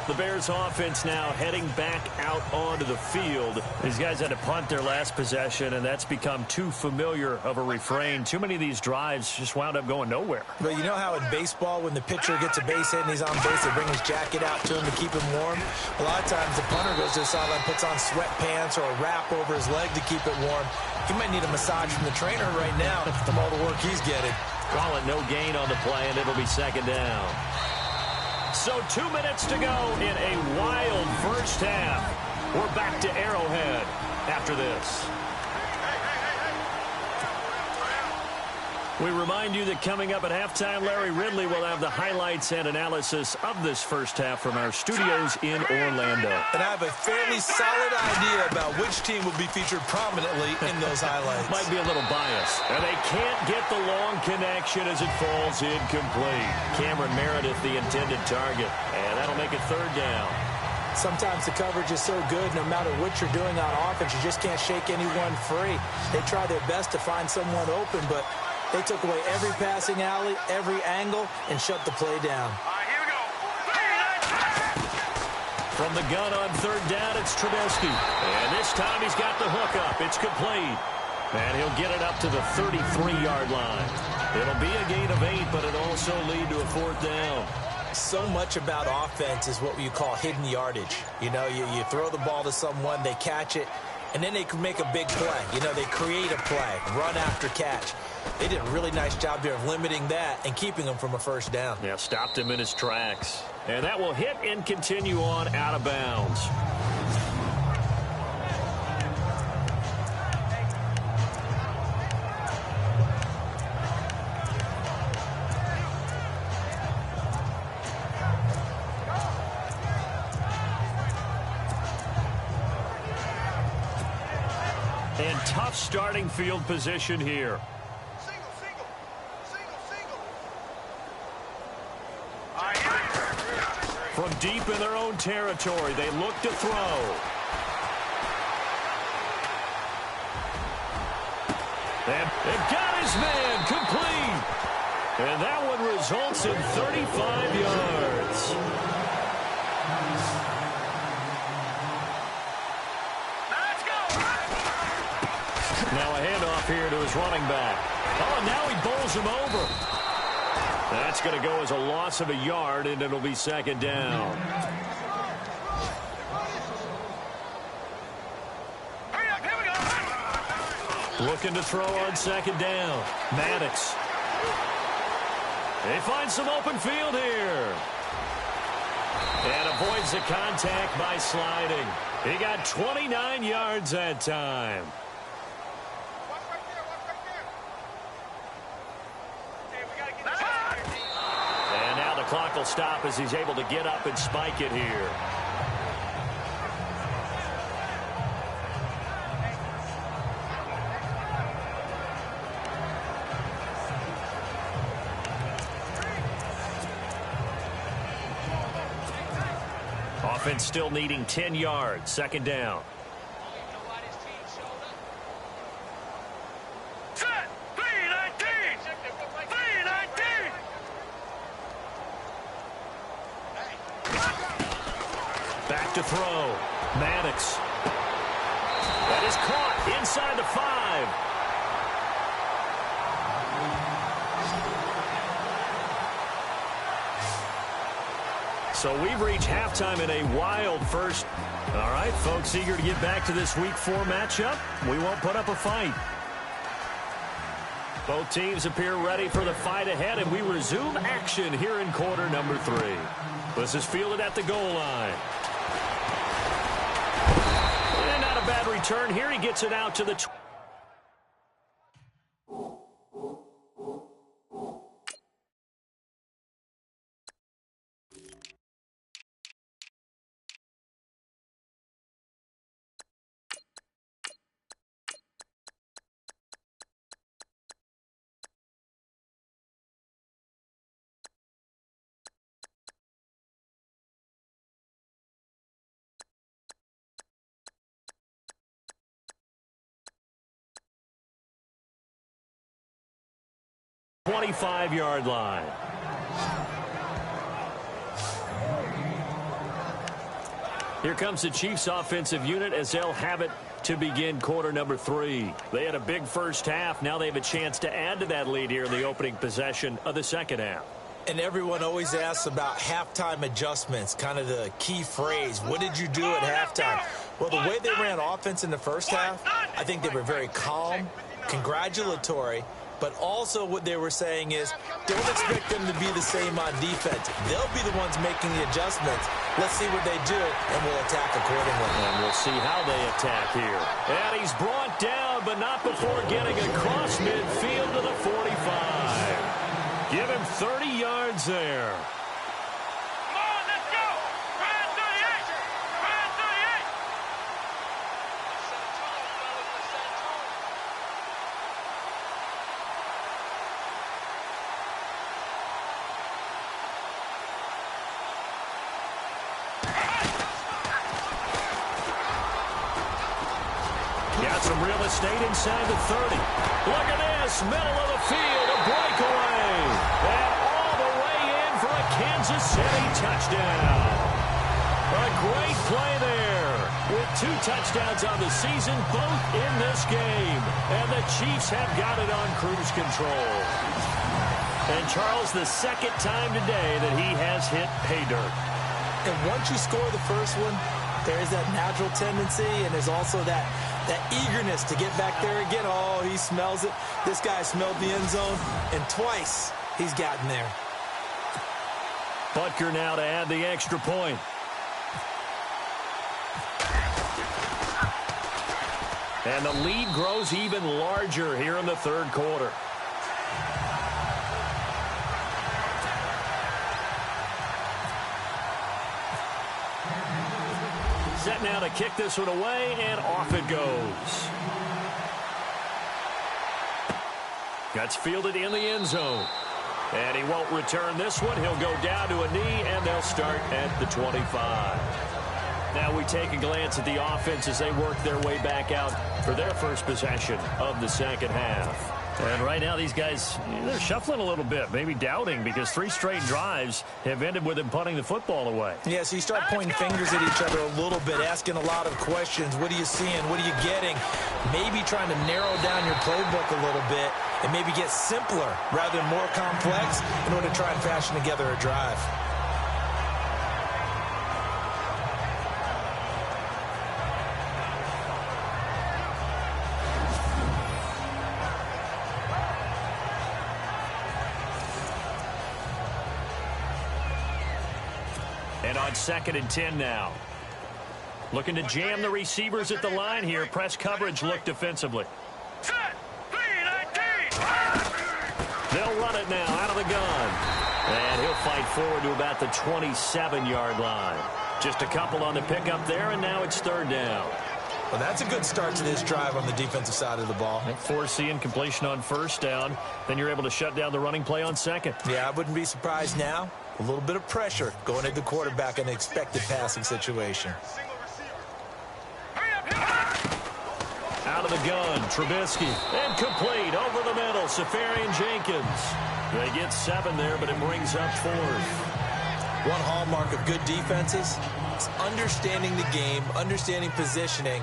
The Bears offense now heading back out onto the field. These guys had to punt their last possession, and that's become too familiar of a refrain. Too many of these drives just wound up going nowhere. But you know how in baseball, when the pitcher gets a base hit and he's on base, they bring his jacket out to him to keep him warm? A lot of times the punter goes to the sideline, puts on sweatpants or a wrap over his leg to keep it warm. He might need a massage from the trainer right now from all the work he's getting. Call it no gain on the play, and it'll be second down. So 2 minutes to go in a wild first half. We're back to Arrowhead after this. We remind you that coming up at halftime, Larry Ridley will have the highlights and analysis of this first half from our studios in Orlando. And I have a fairly solid idea about which team will be featured prominently in those highlights. Might be a little biased. And they can't get the long connection as it falls incomplete. Cameron Meredith, the intended target. And that'll make it third down. Sometimes the coverage is so good, no matter what you're doing on offense, you just can't shake anyone free. They try their best to find someone open, but they took away every passing alley, every angle, and shut the play down. All right, here we go. From the gun on third down, it's Trubisky. And this time he's got the hook up. It's complete. And he'll get it up to the 33-yard line. It'll be a gain of 8, but it'll also lead to a fourth down. So much about offense is what you call hidden yardage. You know, you throw the ball to someone, they catch it, and then they can make a big play. You know, they create a play, run after catch. They did a really nice job there of limiting that and keeping him from a first down. Yeah, stopped him in his tracks. And that will hit and continue on out of bounds. And tough starting field position here. From deep in their own territory, they look to throw. And they've got his man complete. And that one results in 35 yards. Now a handoff here to his running back. Oh, and now he bowls him over. That's going to go as a loss of a yard, and it'll be second down. Looking to throw on second down. Maddox. They find some open field here. And avoids the contact by sliding. He got 29 yards that time. And now the clock will stop as he's able to get up and spike it here. Offense still needing 10 yards. Second down. Set! 3-19! 3-19! Back to throw. Maddox. That is caught inside the 5. So we've reached halftime in a wild first. All right, folks, eager to get back to this Week 4 matchup. We won't put up a fight. Both teams appear ready for the fight ahead, and we resume action here in quarter number 3. This is fielded at the goal line. And not a bad return here. He gets it out to the 20. 25-yard line. Here comes the Chiefs offensive unit as they'll have it to begin quarter number 3. They had a big first half. Now they have a chance to add to that lead here in the opening possession of the second half. And everyone always asks about halftime adjustments, kind of the key phrase. What did you do at halftime? Well, the way they ran offense in the first half, I think they were very calm, congratulatory, but also what they were saying is, don't expect them to be the same on defense. They'll be the ones making the adjustments. Let's see what they do, and we'll attack accordingly. And we'll see how they attack here. And he's brought down, but not before getting across midfield to the 45. 30 yards there. Come on, let's go. Ryan 38. Ryan 38. Got some real estate inside the 30. Look at this, middle of the field, a breakaway. And all the way in for a Kansas City touchdown. A great play there. With 2 touchdowns on the season, both in this game. And the Chiefs have got it on cruise control. And Charles, the second time today that he has hit pay dirt. And once you score the first one, there is that natural tendency, and there's also that eagerness to get back there again. Oh, he smells it. This guy smelled the end zone, and twice he's gotten there. Butker now to add the extra point. And the lead grows even larger here in the third quarter. Set now to kick this one away, and off it goes. That's fielded in the end zone. And he won't return this one. He'll go down to a knee, and they'll start at the 25. Now we take a glance at the offense as they work their way back out for their first possession of the second half. And right now these guys, they're shuffling a little bit, maybe doubting, because 3 straight drives have ended with them punting the football away. Yeah, so you start pointing fingers at each other a little bit, asking a lot of questions. What are you seeing? What are you getting? Maybe trying to narrow down your playbook a little bit and maybe get simpler rather than more complex in order to try and fashion together a drive. And on 2nd and 10 now. Looking to jam the receivers at the line here. Press coverage look defensively. Set. 3-19. They'll run it now out of the gun. And he'll fight forward to about the 27-yard line. Just a couple on the pickup there, and now it's 3rd down. Well, that's a good start to this drive on the defensive side of the ball. Foreseeing completion on 1st down. Then you're able to shut down the running play on 2nd. Yeah, I wouldn't be surprised now. A little bit of pressure going at the quarterback in an expected passing situation. Out of the gun, Trubisky. And complete over the middle, Safarian Jenkins. They get 7 there, but it brings up 4th. One hallmark of good defenses is understanding the game, understanding positioning,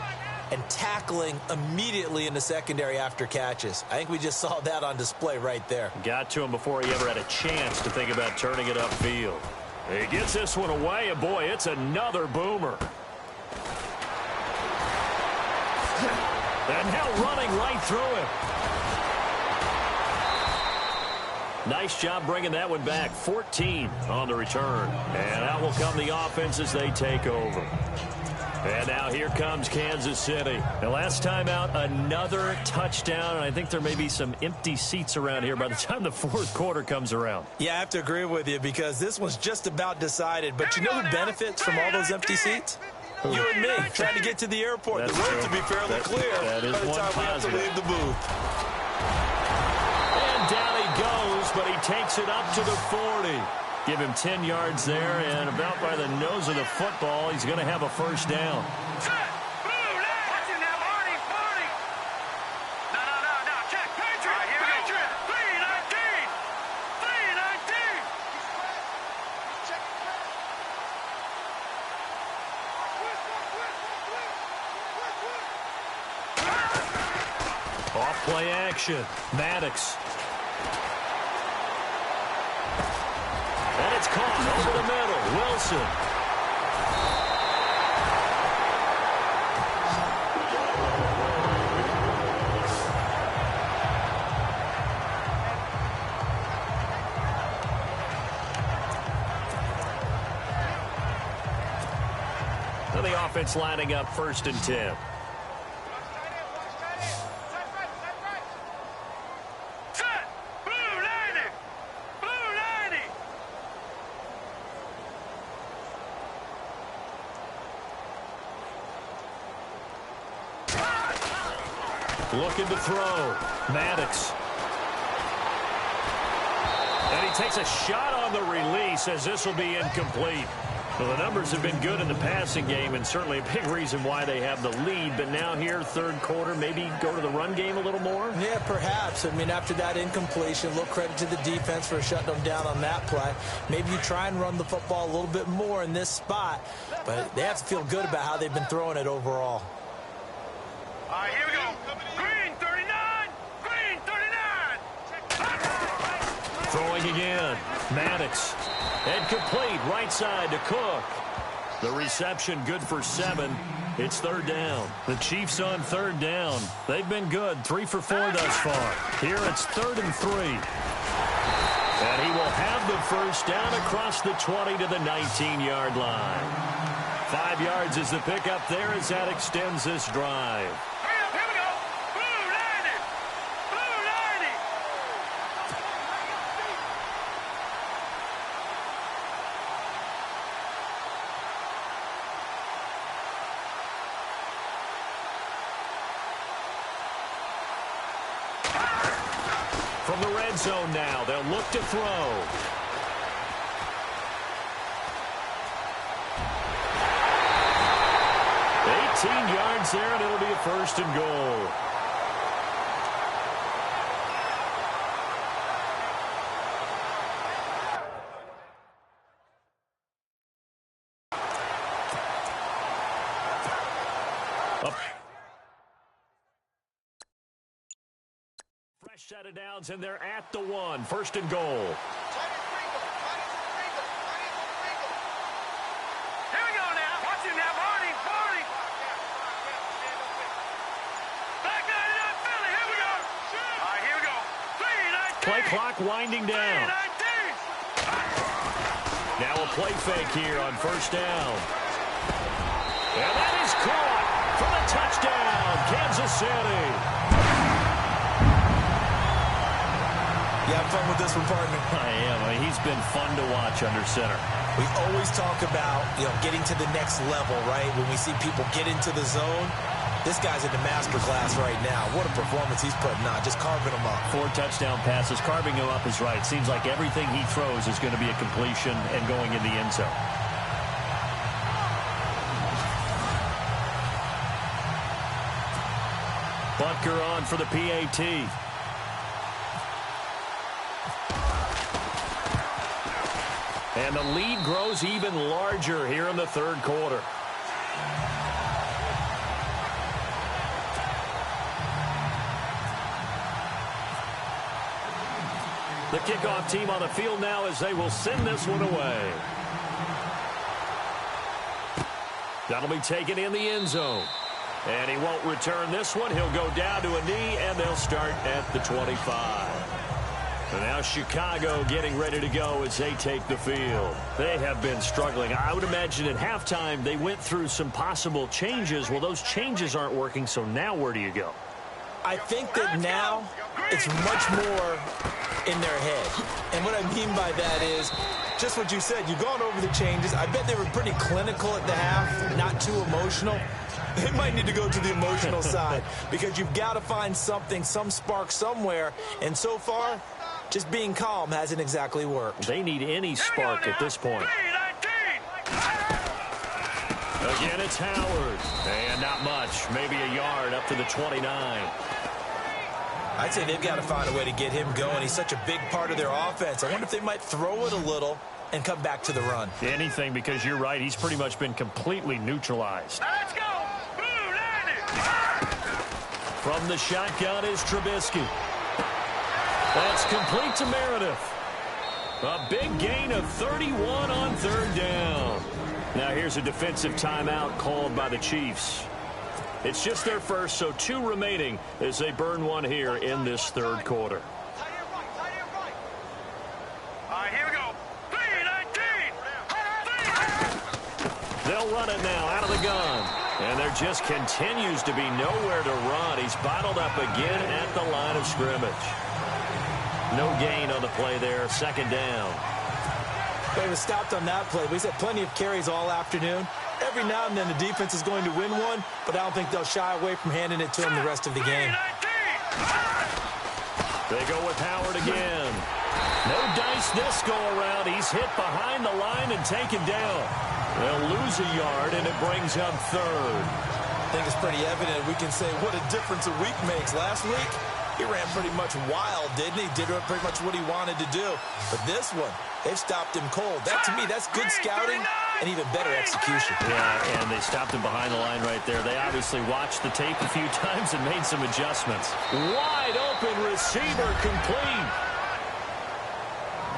and tackling immediately in the secondary after catches. I think we just saw that on display right there. Got to him before he ever had a chance to think about turning it upfield. He gets this one away, and boy, it's another boomer. And now running right through him. Nice job bringing that one back. 14 on the return. And out will come the offense as they take over. And now here comes Kansas City. The last time out, another touchdown, and I think there may be some empty seats around here by the time the 4th quarter comes around. Yeah, I have to agree with you because this one's just about decided. But you know who benefits from all those empty seats? You and me, trying to get to the airport. That's the road true. to be fairly clear that is by the one time we have to positive. leave the booth. And down he goes, but he takes it up to the 40. Give him 10 yards there, and about by the nose of the football, he's going to have a 1st down. Set. Blue leg. Watch it now, Marty. Marty. No. Check. Patriot. Right, here Patriot. 3-19. 3-19. Check it. Off play action. Maddox. And it's caught over the middle. Wilson. So the offense lining up 1st and 10. Set. Blue 90. Blue 90. Looking to throw. Maddox. And he takes a shot on the release as this will be incomplete. Well, the numbers have been good in the passing game and certainly a big reason why they have the lead. But now here, third quarter, maybe go to the run game a little more? Yeah, perhaps. I mean, after that incompletion, a little credit to the defense for shutting them down on that play. Maybe you try and run the football a little bit more in this spot. But they have to feel good about how they've been throwing it overall. All right, here we go. Green 39. Green 39. Throwing again. Maddox. And complete, right side to Cook. The reception good for 7. It's third down. The Chiefs on third down. They've been good, 3 for 4 thus far. Here it's 3rd and 3. And he will have the first down across the 20 to the 19-yard line. 5 yards is the pickup there as that extends this drive. Here we go. Blue 90. Blue 90. From the red zone now, they'll look to throw. Yards there, and it'll be a 1st and goal. Up. Fresh set of downs, and they're at the 1. 1st and goal. Play clock winding down. Now a play fake here on 1st down. And that is caught for the touchdown, Kansas City. You have fun with this one, partner? I am. He's been fun to watch under center. We always talk about, getting to the next level, right? When we see people get into the zone. This guy's in the master class right now. What a performance he's putting on, just carving them up. 4 touchdown passes. Carving him up is right. Seems like everything he throws is going to be a completion and going in the end zone. Butker on for the PAT. And the lead grows even larger here in the third quarter. The kickoff team on the field now as they will send this one away. That'll be taken in the end zone. And he won't return this one. He'll go down to a knee, and they'll start at the 25. And now Chicago getting ready to go as they take the field. They have been struggling. I would imagine at halftime they went through some possible changes. Well, those changes aren't working, so now where do you go? I think that now it's much more in their head. And what I mean by that is just what you said. You've gone over the changes. I bet they were pretty clinical at the half, not too emotional. They might need to go to the emotional side because you've got to find something, some spark somewhere. And so far, just being calm hasn't exactly worked. They need any spark at this point. Again, it's Howard. And not much. Maybe a yard up to the 29. I'd say they've got to find a way to get him going. He's such a big part of their offense. I wonder if they might throw it a little and come back to the run. Anything, because you're right. He's pretty much been completely neutralized. Let's go. Blue 90. From the shotgun is Trubisky. That's complete to Meredith. A big gain of 31 on third down. Now here's a defensive timeout called by the Chiefs. It's just their first, so 2 remaining as they burn one here in this third quarter. All right, here we go. 3-19. They'll run it now out of the gun. And there just continues to be nowhere to run. He's bottled up again at the line of scrimmage. No gain on the play there. Second down. They was stopped on that play. We've had plenty of carries all afternoon. Every now and then the defense is going to win one, but I don't think they'll shy away from handing it to him the rest of the game. 3-19. They go with Howard again. No dice this go-around. He's hit behind the line and taken down. They'll lose a yard, and it brings up third. I think it's pretty evident. We can say what a difference a week makes. Last week, he ran pretty much wild, didn't he? Did pretty much what he wanted to do. But this one, they've stopped him cold. That, to me, that's good scouting and even better execution. Yeah, and they stopped him behind the line right there. They obviously watched the tape a few times and made some adjustments. Wide open receiver complete.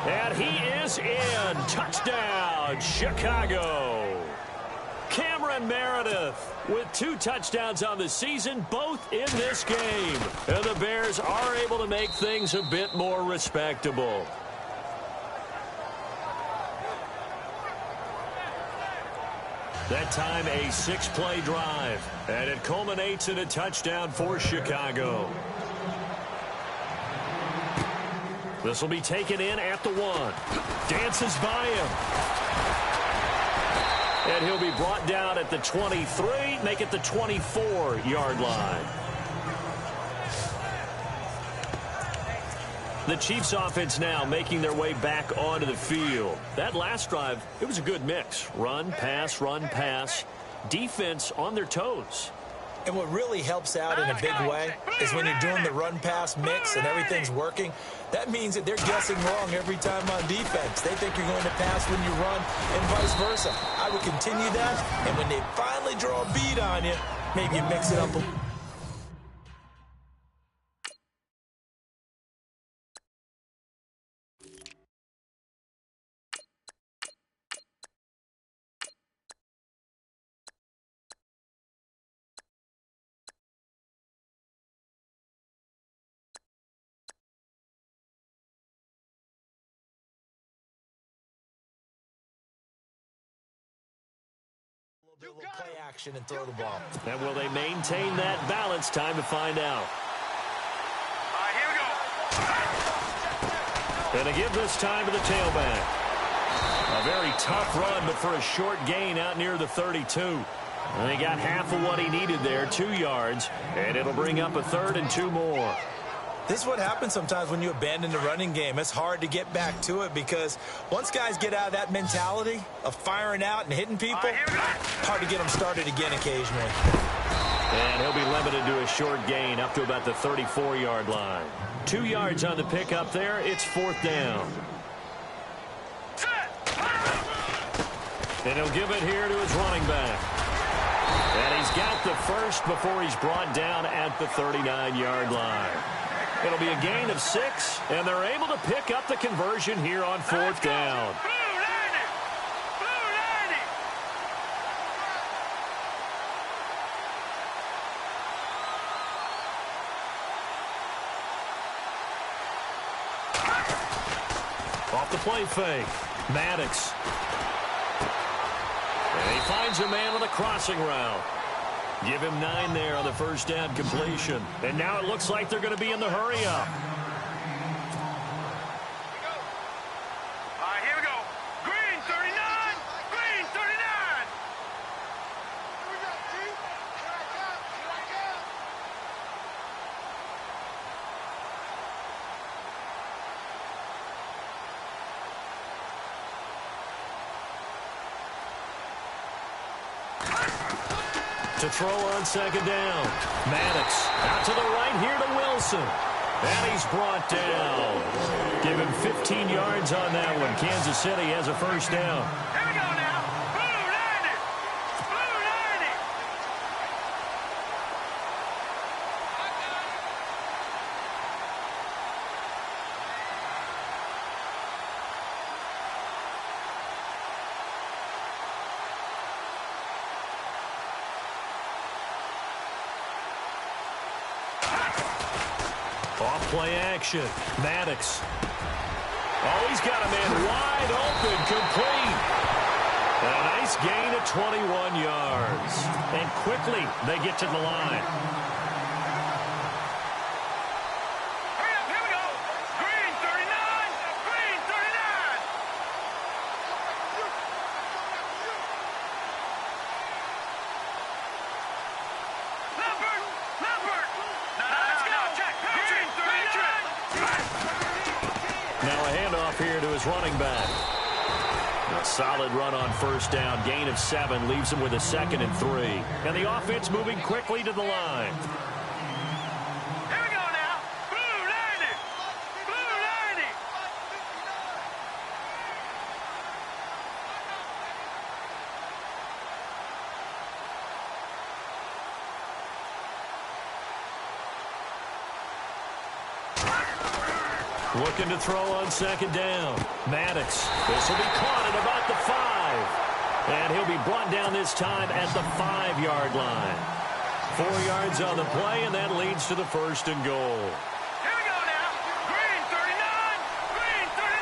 And he is in. Touchdown, Chicago. Cameron Meredith with 2 touchdowns on the season, both in this game. And the Bears are able to make things a bit more respectable. That time a 6-play drive, and it culminates in a touchdown for Chicago. This will be taken in at the 1. Dances by him. And he'll be brought down at the 23, make it the 24-yard line. The Chiefs offense now making their way back onto the field. That last drive, it was a good mix. Run, pass, defense on their toes. And what really helps out in a big way is when you're doing the run-pass mix and everything's working, that means that they're guessing wrong every time on defense. They think you're going to pass when you run and vice versa. I would continue that, and when they finally draw a bead on you, maybe you mix it up a little. Little play action and throw the ball. And will they maintain that balance? Time to find out. All right, here we go. And to give this time to the tailback. A very tough run, but for a short gain out near the 32. And they got half of what he needed there, 2 yards. And it'll bring up a 3rd and 2 more. This is what happens sometimes when you abandon the running game. It's hard to get back to it because once guys get out of that mentality of firing out and hitting people, hard to get them started again occasionally. And he'll be limited to a short gain up to about the 34-yard line. 2 yards on the pickup there. It's 4th down. And he'll give it here to his running back. And he's got the first before he's brought down at the 39-yard line. It'll be a gain of 6, and they're able to pick up the conversion here on 4th down. Off the play fake, Maddox. And he finds a man on the crossing route. Give him 9 there on the first down completion. And now it looks like they're going to be in the hurry-up. All right, here we go. Green 39. Green 39. Here we go, G. Here I come. Here I come. To throw on 2nd down. Maddox out to the right here to Wilson. And he's brought down. Give him 15 yards on that one. Kansas City has a first down. Here we go now. Blue 90. Blue 90. Off play action. Maddox. Oh, he's got a man wide open, complete. And a nice gain of 21 yards. And quickly, they get to the line. Hurry up, here we go. Green 39. Green 39. Leopard. Leopard. Now let's go. Check. handoff here to his running back. A solid run on first down. Gain of 7 leaves him with a 2nd and 3. And the offense moving quickly to the line. Here we go now. Blue 90. Blue 90. Looking to throw on 2nd down. Maddox. This will be caught at about the 5. And he'll be brought down this time at the 5-yard line. 4 yards on the play, and that leads to the 1st and goal. Here we go now. Green 39. Green 39.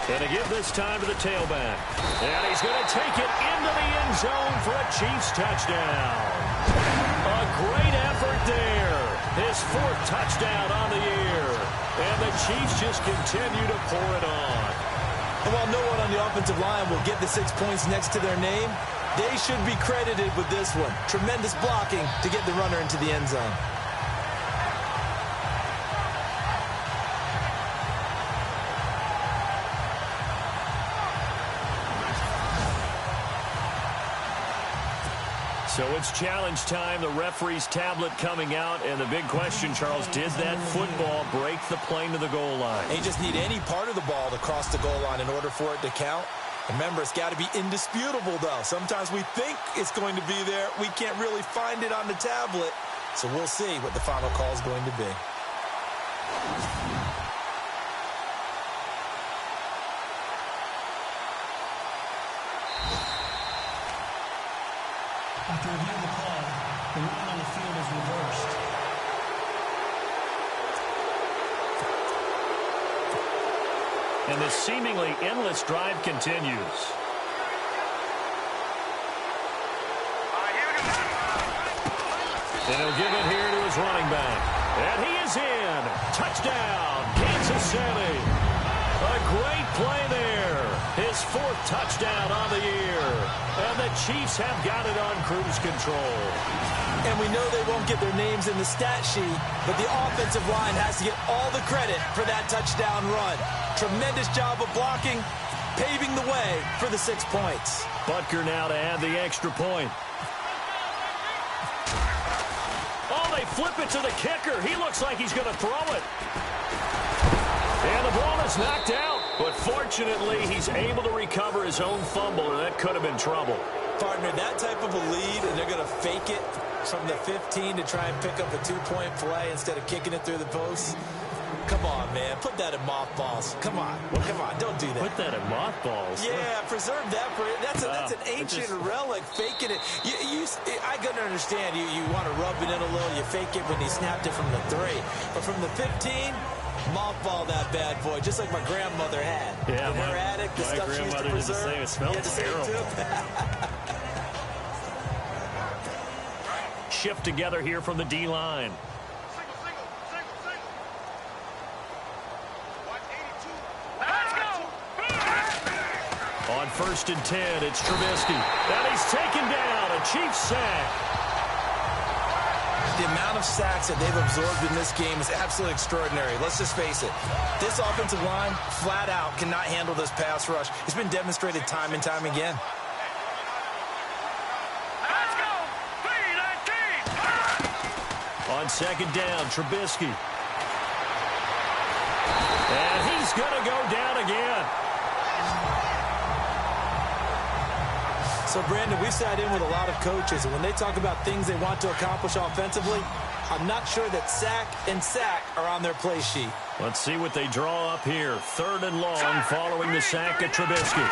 And to give this time to the tailback. And he's going to take it into the end zone for a Chiefs touchdown. A great effort there. His 4th touchdown on the year. And the Chiefs just continue to pour it on. And while no one on the offensive line will get the 6 points next to their name, they should be credited with this one. Tremendous blocking to get the runner into the end zone. So it's challenge time. The referee's tablet coming out. And the big question, Charles, did that football break the plane to the goal line? They just need any part of the ball to cross the goal line in order for it to count. Remember, it's got to be indisputable, though. Sometimes we think it's going to be there. We can't really find it on the tablet. So we'll see what the final call is going to be. After reviewing the play, the run on the field is reversed. And this seemingly endless drive continues. And he'll give it here to his running back. And he is in. Touchdown, Kansas City. A great play there. His 4th touchdown on the year. And the Chiefs have got it on cruise control. And we know they won't get their names in the stat sheet, but the offensive line has to get all the credit for that touchdown run. Tremendous job of blocking, paving the way for the 6 points. Butker now to add the extra point. Oh, they flip it to the kicker. He looks like he's going to throw it. And the ball is knocked out. But fortunately, he's able to recover his own fumble, or that could have been trouble. Partner, that type of a lead, and they're going to fake it from the 15 to try and pick up a 2-point play instead of kicking it through the post. Come on, man. Put that in mothballs. Come on. Come on. Don't do that. Put that in mothballs? Yeah, preserve that for it. That's an ancient relic, faking it. I can understand you want to rub it in a little. You fake it when he snapped it from the 3. But from the 15, mothball that bad boy, just like my grandmother had. Yeah, in her attic, the stuff she used to preserve. It smelled terrible. Shift together here from the D-line. On 1st and 10, it's Trubisky. And he's taken down. A Chiefs sack. The amount of sacks that they've absorbed in this game is absolutely extraordinary. Let's just face it. This offensive line, flat out, cannot handle this pass rush. It's been demonstrated time and time again. Let's go. 3-19. On 2nd down, Trubisky. And he's going to go down again. So, Brandon, we've sat in with a lot of coaches, and when they talk about things they want to accomplish offensively, I'm not sure that sack and sack are on their play sheet. Let's see what they draw up here. 3rd and long following the sack of Trubisky.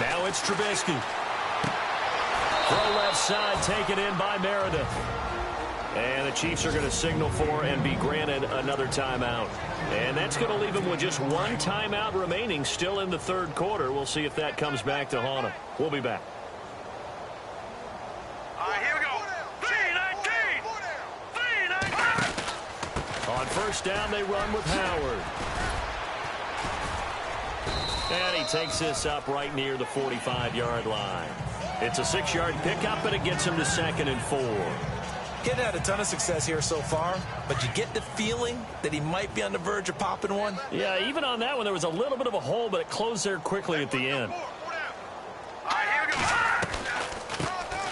Now it's Trubisky. Throw left side taken in by Meredith. And the Chiefs are going to signal for and be granted another timeout. And that's going to leave them with just 1 timeout remaining still in the 3rd quarter. We'll see if that comes back to haunt them. We'll be back. All right, here we go. 3-19. 3-19. On first down, they run with Howard. And he takes this up right near the 45-yard line. It's a 6-yard pickup, and it gets him to 2nd and 4. He hadn't had a ton of success here so far, but you get the feeling that he might be on the verge of popping one. Yeah, even on that one, there was a little bit of a hole, but it closed there quickly at the end.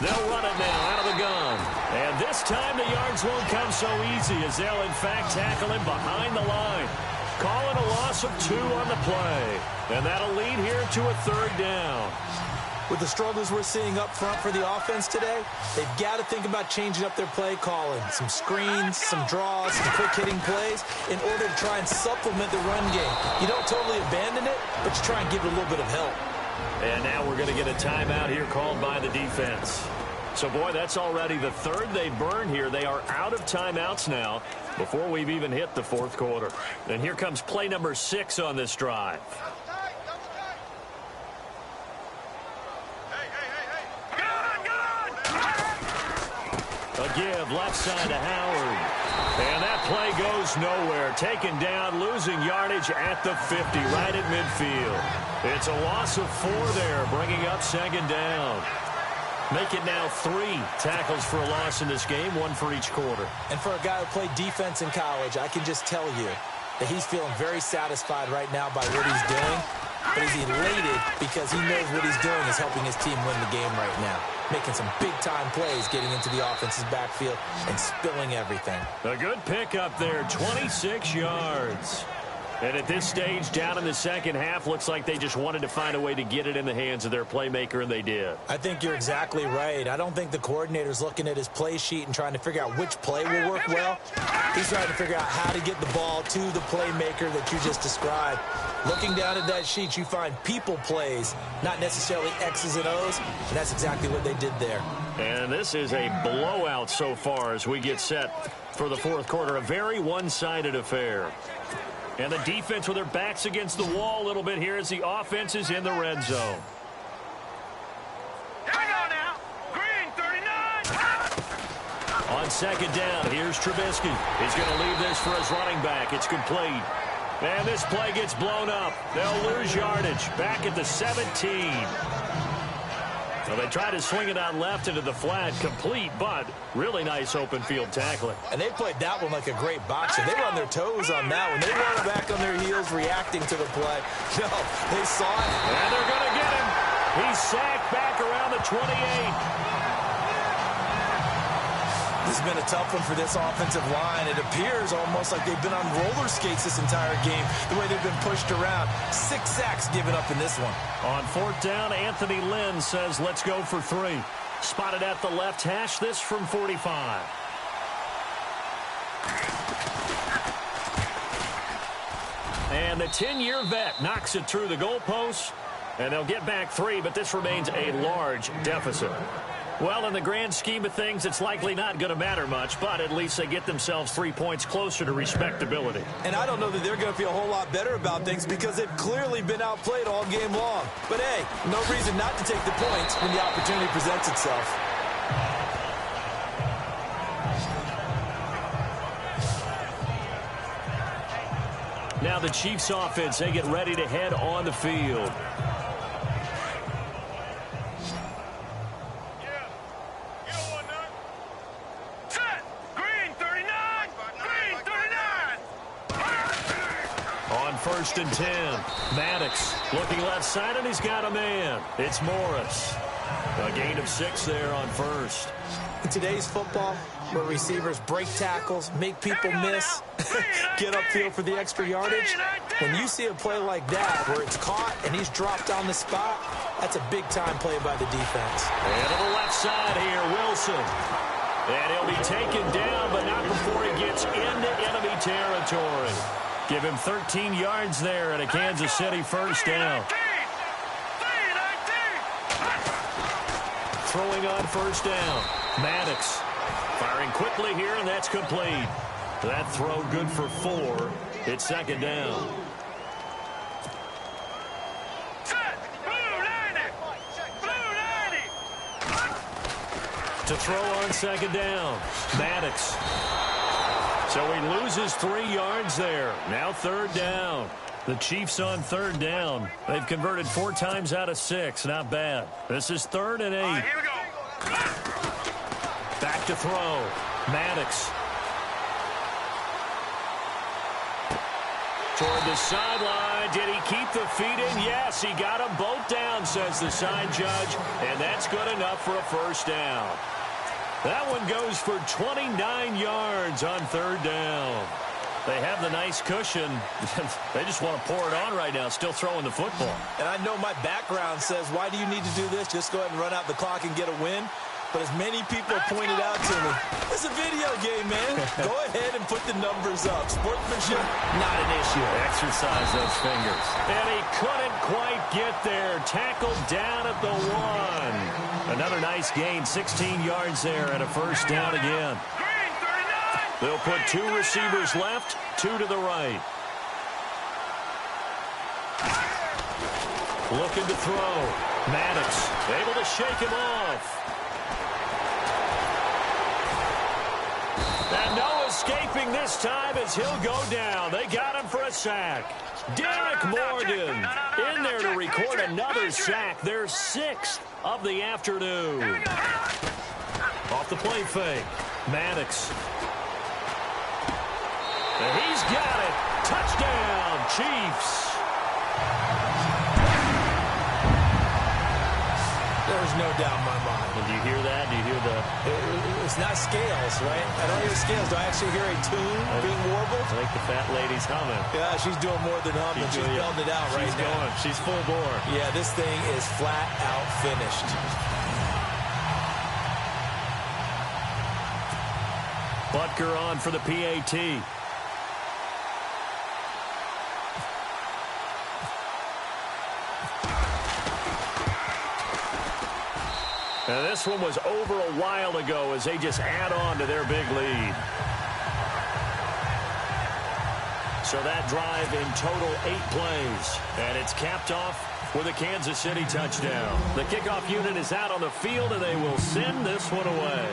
They'll run it now out of the gun. And this time the yards won't come so easy as they'll, in fact, tackle him behind the line. Calling a loss of 2 on the play. And that'll lead here to a 3rd down. With the struggles we're seeing up front for the offense today, they've got to think about changing up their play calling. Some screens, some draws, some quick-hitting plays in order to try and supplement the run game. You don't totally abandon it, but you try and give it a little bit of help. And now we're going to get a timeout here called by the defense. So, boy, that's already the 3rd they've burned here. They are out of timeouts now before we've even hit the 4th quarter. And here comes play number 6 on this drive. A give left side to Howard. And that play goes nowhere. Taken down, losing yardage at the 50, right at midfield. It's a loss of 4 there, bringing up 2nd down. Make it now 3 tackles for a loss in this game, 1 for each quarter. And for a guy who played defense in college, I can just tell you that he's feeling very satisfied right now by what he's doing. But he's elated because he knows what he's doing is helping his team win the game right now. Making some big-time plays, getting into the offense's backfield and spilling everything. A good pickup there, 26 yards. And at this stage, down in the second half, looks like they just wanted to find a way to get it in the hands of their playmaker, and they did. I think you're exactly right. I don't think the coordinator's looking at his play sheet and trying to figure out which play will work well. He's trying to figure out how to get the ball to the playmaker that you just described. Looking down at that sheet, you find people plays, not necessarily X's and O's, and that's exactly what they did there. And this is a blowout so far as we get set for the 4th quarter. A very one-sided affair. And the defense with their backs against the wall a little bit here as the offense is in the red zone. Here we go now. Green, 39. On 2nd down, here's Trubisky. He's going to leave this for his running back. It's complete. And this play gets blown up. They'll lose yardage. Back at the 17. Well, they tried to swing it out left into the flat, complete, but really nice open field tackling. And they played that one like a great boxer. They were on their toes on that one. They weren't back on their heels reacting to the play. No, they saw it. And they're going to get him. He's sacked back around the 28. This has been a tough one for this offensive line. It appears almost like they've been on roller skates this entire game, the way they've been pushed around. 6 sacks given up in this one. On 4th down, Anthony Lynn says, let's go for 3. Spotted at the left hash, this from 45. And the 10-year vet knocks it through the goalposts, and they'll get back 3, but this remains a large deficit. Well, in the grand scheme of things, it's likely not going to matter much, but at least they get themselves 3 points closer to respectability. And I don't know that they're going to feel a whole lot better about things because they've clearly been outplayed all game long. But, hey, no reason not to take the points when the opportunity presents itself. Now the Chiefs offense, they get ready to head on the field. First and 10. Maddox looking left side, and he's got a man. It's Morris. A gain of 6 there on first. In today's football, where receivers break tackles, make people miss, get upfield for the extra yardage, when you see a play like that where it's caught and he's dropped on the spot, that's a big-time play by the defense. And to the left side here, Wilson. And he'll be taken down, but not before he gets into enemy territory. Give him 13 yards there and a Kansas City first down. Throwing on first down. Maddox firing quickly here, and that's complete. That throw good for 4. It's 2nd down. To throw on 2nd down. Maddox. So he loses 3 yards there. Now 3rd down. The Chiefs on 3rd down. They've converted 4 times out of 6. Not bad. This is 3rd and 8. All right, here we go. Back to throw. Maddox. Toward the sideline. Did he keep the feet in? Yes, he got them both down, says the side judge. And that's good enough for a 1st down. That one goes for 29 yards on 3rd down. They have the nice cushion. They just want to pour it on right now, still throwing the football. And I know my background says, why do you need to do this? Just go ahead and run out the clock and get a win. But as many people have pointed out to me, it's a video game, man. Go ahead and put the numbers up. Sportsmanship, not an issue. Exercise those fingers. And he couldn't quite get there. Tackled down at the 1. Another nice gain, 16 yards there, and a 1st down again. They'll put 2 receivers left, 2 to the right. Looking to throw. Maddox able to shake him off. And no escaping this time as he'll go down. They got him for a sack. Derek Morgan in there to record another sack. Their 6th of the afternoon. Off the play fake. Maddox. And he's got it. Touchdown, Chiefs. There's no doubt in my mind. And do you hear that? Do you hear the... It's not scales, right? I don't hear scales. Do I actually hear a tune being warbled? I think the fat lady's humming. Yeah, she's doing more than humming. She's belting it out right now. Going. She's full bore. Yeah, this thing is flat out finished. Butker on for the PAT. And this one was over a while ago as they just add on to their big lead. So that drive in total 8 plays. And it's capped off with a Kansas City touchdown. The kickoff unit is out on the field, and they will send this one away.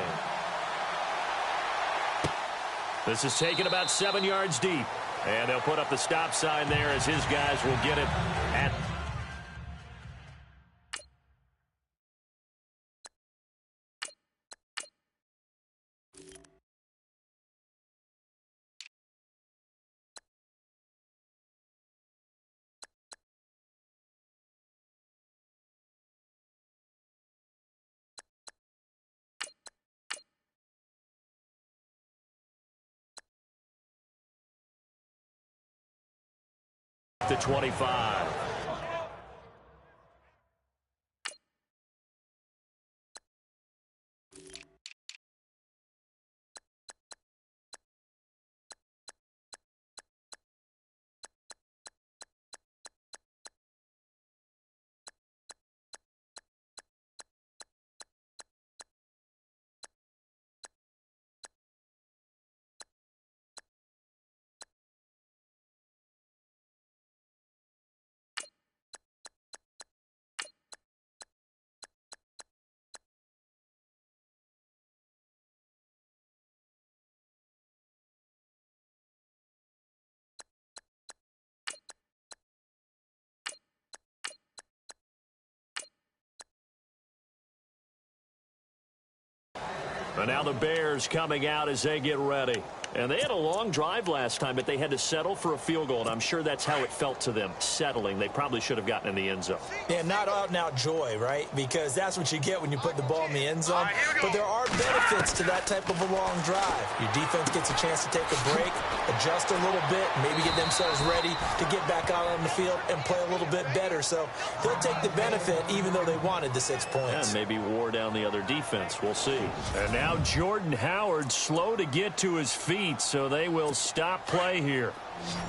This is taken about 7 yards deep. And they'll put up the stop sign there as his guys will get it at the 25. And now the Bears coming out as they get ready. And they had a long drive last time, but they had to settle for a field goal. And I'm sure that's how it felt to them, settling. They probably should have gotten in the end zone. Yeah, not out-and-out joy, right? Because that's what you get when you put the ball in the end zone. But there are benefits to that type of a long drive. Your defense gets a chance to take a break, adjust a little bit, maybe get themselves ready to get back out on the field and play a little bit better. So they'll take the benefit even though they wanted the 6 points. And maybe wore down the other defense. We'll see. And now Jordan Howard slow to get to his feet. So they will stop play here.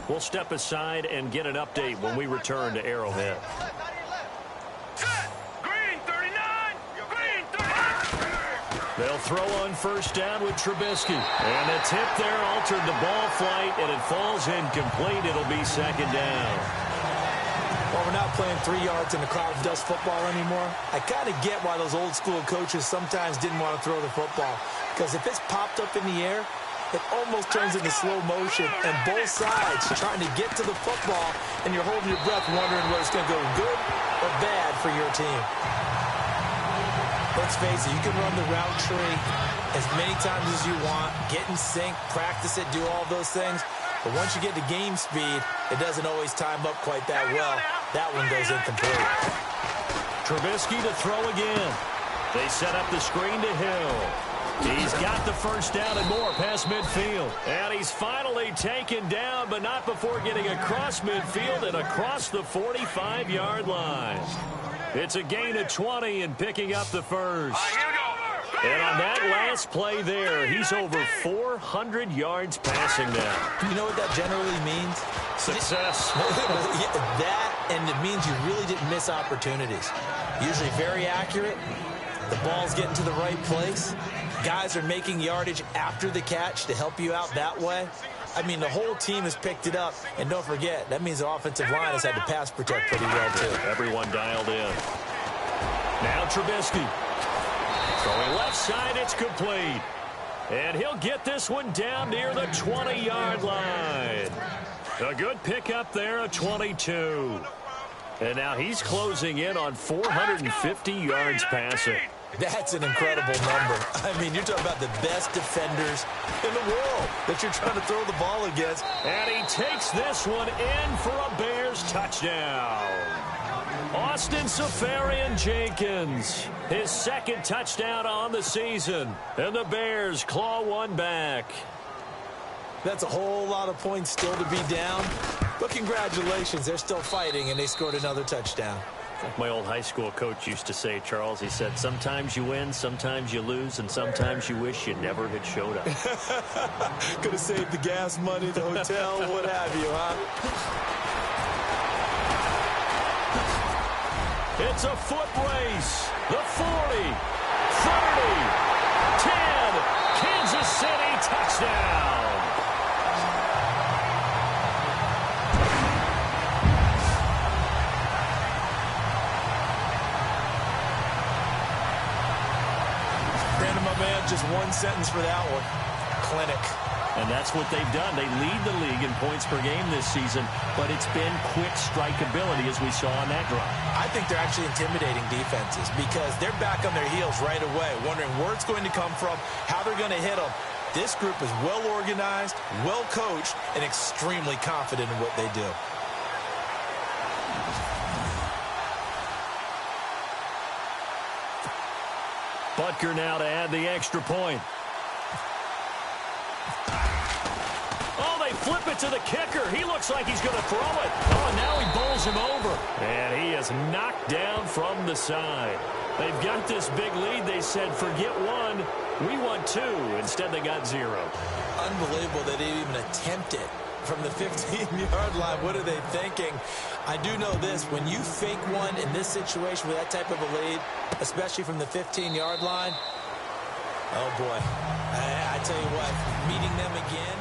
We'll step aside and get an update when we return to Arrowhead. Green 39! Green 39! They'll throw on first down with Trubisky. And the tip there altered the ball flight, and it falls incomplete. It'll be 2nd down. Well, we're not playing 3 yards in the cloud of dust football anymore. I kind of get why those old school coaches sometimes didn't want to throw the football. Because if it's popped up in the air, it almost turns into slow motion, and both sides trying to get to the football, and you're holding your breath wondering whether it's going to go good or bad for your team. Let's face it, you can run the route tree as many times as you want, get in sync, practice it, do all those things. But once you get to game speed, it doesn't always time up quite that well. That one goes incomplete. Trubisky to throw again. They set up the screen to Hill. He's got the first down and more past midfield. And he's finally taken down, but not before getting across midfield and across the 45-yard line. It's a gain of 20 and picking up the first. And on that last play there, he's over 400 yards passing now. You know what that generally means? Success. That, and it means you really didn't miss opportunities. Usually very accurate. The ball's getting to the right place. Guys are making yardage after the catch to help you out that way. I mean, the whole team has picked it up. And don't forget, that means the offensive line has had to pass protect pretty well, too. Everyone dialed in. Now Trubisky. Throwing left side, it's complete. And he'll get this one down near the 20-yard line. A good pickup there, a 22. And now he's closing in on 450 yards passing. That's an incredible number. I mean, you're talking about the best defenders in the world that you're trying to throw the ball against. And he takes this one in for a Bears touchdown. Austin Seferian-Jenkins, his second touchdown on the season. And the Bears claw one back. That's a whole lot of points still to be down. But congratulations, they're still fighting, and they scored another touchdown. Like my old high school coach used to say, Charles, he said, sometimes you win, sometimes you lose, and sometimes you wish you never had showed up. Could have saved the gas money, the hotel, what have you, huh? It's a foot race. The 40, 30, 10, Kansas City touchdown. Just one sentence for that one. Clinic. And that's what they've done. They lead the league in points per game this season, but it's been quick strikeability as we saw on that drive. I think they're actually intimidating defenses because they're back on their heels right away, wondering where it's going to come from, how they're going to hit them. This group is well organized, well coached, and extremely confident in what they do. Butker now to add the extra point. Oh, they flip it to the kicker. He looks like he's going to throw it. Oh, and now he bowls him over. And he is knocked down from the side. They've got this big lead. They said, forget one. We want two. Instead, they got zero. Unbelievable that they even attempt it from the 15-yard line. What are they thinking? I do know this. When you fake one in this situation with that type of a lead, especially from the 15-yard line, oh, boy. I tell you what, meeting them again.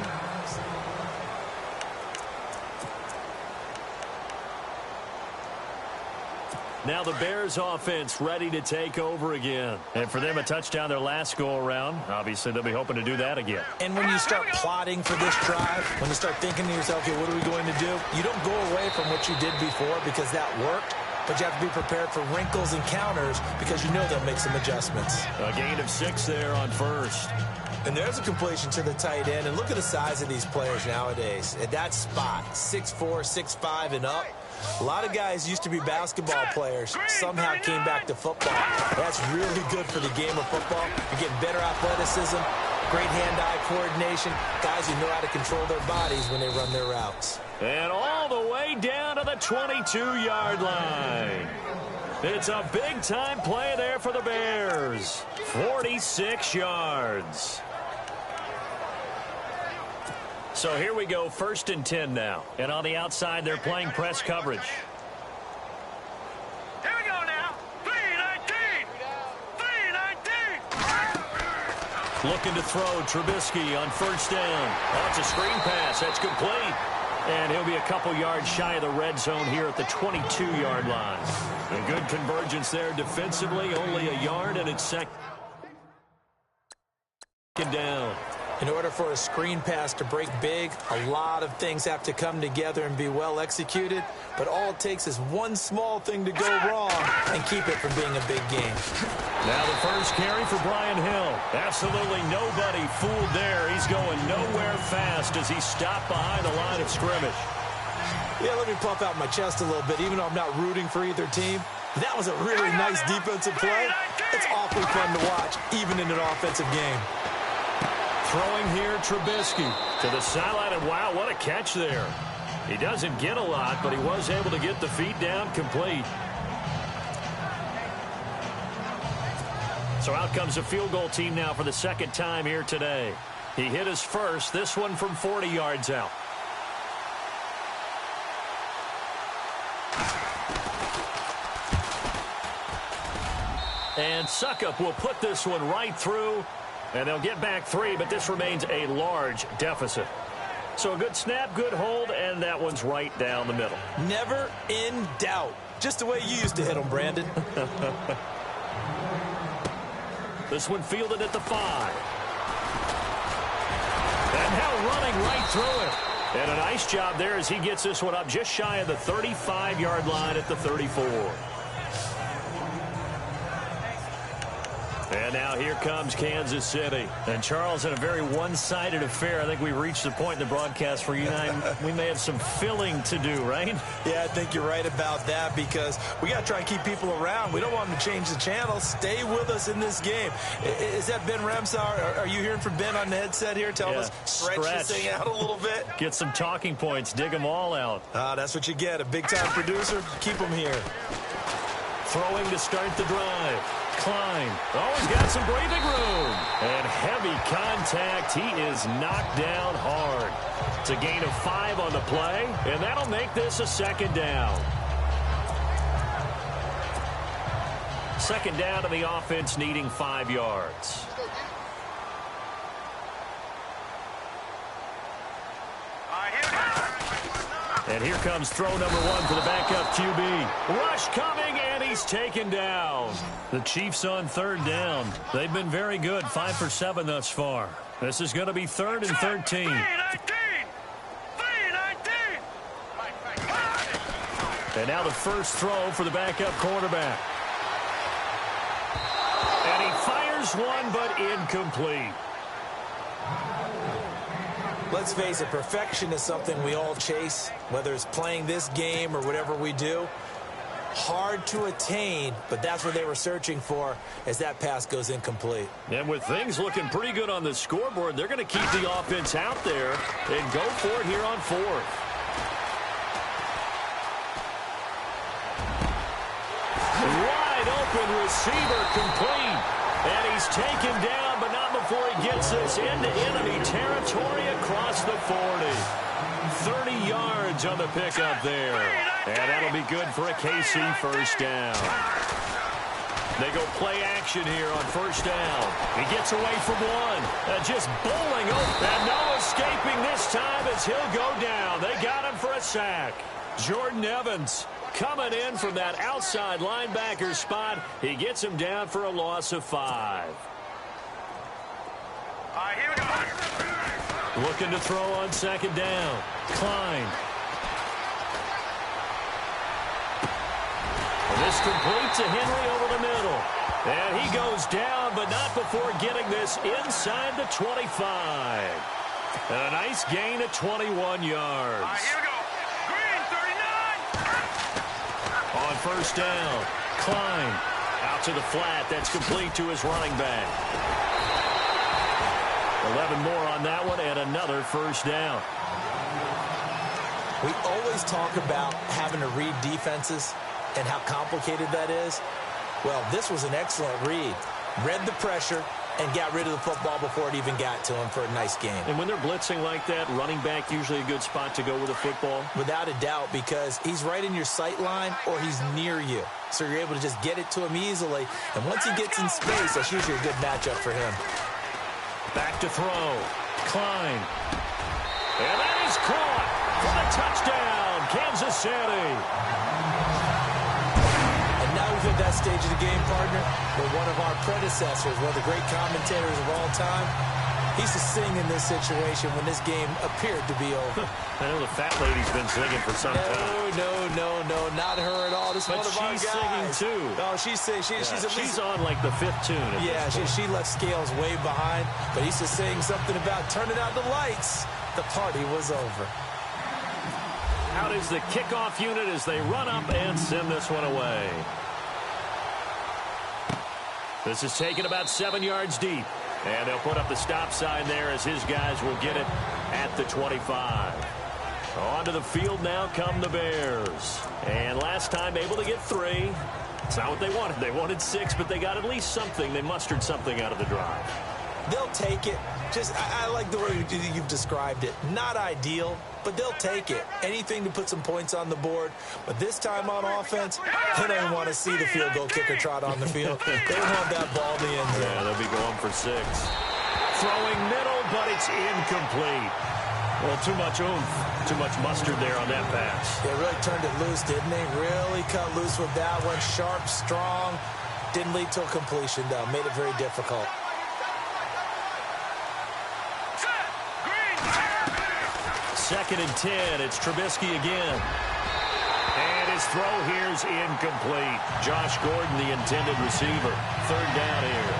Now the Bears offense ready to take over again. And for them, a touchdown their last go-around. Obviously, they'll be hoping to do that again. And when you start plotting for this drive, when you start thinking to yourself, okay, what are we going to do? You don't go away from what you did before because that worked. But you have to be prepared for wrinkles and counters because you know they'll make some adjustments. A gain of 6 there on first. And there's a completion to the tight end. And look at the size of these players nowadays. At that spot, 6'4", 6'5", and up. A lot of guys used to be basketball players, somehow came back to football. That's really good for the game of football. You're getting better athleticism, great hand-eye coordination, guys who know how to control their bodies when they run their routes. And all the way down to the 22-yard line. It's a big-time play there for the Bears. 46 yards. So here we go, 1st and 10 now. And on the outside, they're playing press coverage. Here we go now. 3-19. 3-19. Looking to throw Trubisky on 1st down. Oh, it's a screen pass. That's complete. And he'll be a couple yards shy of the red zone here at the 22-yard line. A good convergence there defensively. Only a yard, and it's second down. In order for a screen pass to break big, a lot of things have to come together and be well executed, but all it takes is one small thing to go wrong and keep it from being a big game. Now the first carry for Brian Hill. Absolutely nobody fooled there. He's going nowhere fast as he stopped behind the line of scrimmage. Yeah, let me puff out my chest a little bit, even though I'm not rooting for either team. That was a really nice defensive play. It's awfully fun to watch, even in an offensive game. Throwing here, Trubisky to the sideline, and wow, what a catch there. He doesn't get a lot, but he was able to get the feet down complete. So out comes a field goal team now for the second time here today. He hit his first, this one from 40 yards out. And Suckup will put this one right through, and they'll get back 3, but this remains a large deficit. So a good snap, good hold, and that one's right down the middle. Never in doubt. Just the way you used to hit them, Brandon. This one fielded at the 5. And now running right through it. And a nice job there as he gets this one up just shy of the 35-yard line at the 34. And now here comes Kansas City. And Charles, in a very one-sided affair, I think we've reached the point in the broadcast where you and I, we may have some filling to do, right? Yeah, I think you're right about that because we got to try and keep people around. We don't want them to change the channel. Stay with us in this game. Is that Ben Ramsauer? Are you hearing from Ben on the headset here? Tell us, stretch this thing out a little bit. Get some talking points. Dig them all out. That's what you get. A big-time producer. Keep them here. Throwing to start the drive. Klein. Oh, he's got some breathing room. And heavy contact. He is knocked down hard. It's a gain of 5 on the play, and that'll make this a second down. Second down, and the offense needing 5 yards. And here comes throw number 1 for the backup QB. Rush coming, and he's taken down. The Chiefs on third down. They've been very good, 5 for 7 thus far. This is going to be 3rd and 13. And now the first throw for the backup quarterback. And he fires one, but incomplete. Let's face it, perfection is something we all chase, whether it's playing this game or whatever we do. Hard to attain, but that's what they were searching for as that pass goes incomplete. And with things looking pretty good on the scoreboard, they're going to keep the offense out there and go for it here on 4th. Wide open receiver complete. And he's taken down, but not before he gets this into enemy territory across the 40. 30 yards on the pickup there. And that'll be good for a KC first down. They go play action here on first down. He gets away from one. Just bowling over. And no escaping this time as he'll go down. They got him for a sack. Jordan Evans coming in from that outside linebacker spot. He gets him down for a loss of 5. Here we go. Looking to throw on second down. Klein. And this completes a Henry over the middle. And he goes down, but not before getting this inside the 25. And a nice gain of 21 yards. Here we go. Green, 39. On first down, Klein out to the flat. That's complete to his running back. 11 more on that one, and another first down. We always talk about having to read defenses and how complicated that is. Well, this was an excellent read. Read the pressure and got rid of the football before it even got to him for a nice game. And when they're blitzing like that, running back usually a good spot to go with the football? Without a doubt, because he's right in your sight line or he's near you. So you're able to just get it to him easily. And once he gets in space, that's usually a good matchup for him. Back to throw. Klein. And that is caught for the touchdown, Kansas City. And now we've hit that stage of the game, partner, where one of our predecessors, one of the great commentators of all time, He used to sing in this situation when this game appeared to be over. I know the fat lady's been singing for some time. No, not her at all. This is But one of our guys. she's singing too. Oh, she's singing. She's on like the 5th tune. Yeah, she left Scales way behind, but he used to sing something about turning out the lights. The party was over. Out is the kickoff unit as they run up and send this one away. This is taken about 7 yards deep. And they'll put up the stop sign there as his guys will get it at the 25. Onto the field now come the Bears. And last time able to get 3. It's not what they wanted. They wanted 6, but they got at least something. They mustered something out of the drive. They'll take it. I like the way you've described it. Not ideal, but they'll take it. Anything to put some points on the board. But this time on offense, they don't want to see the field goal kicker trot on the field. They want that ball in the end zone. Yeah, they'll be going for 6. Throwing middle, but it's incomplete. Well, too much oomph, too much mustard there on that pass. They really turned it loose, didn't they? Really cut loose with that one. Sharp, strong. Didn't lead to a completion, though. Made it very difficult. Second and 10. It's Trubisky again. And his throw here's incomplete. Josh Gordon, the intended receiver. 3rd down here.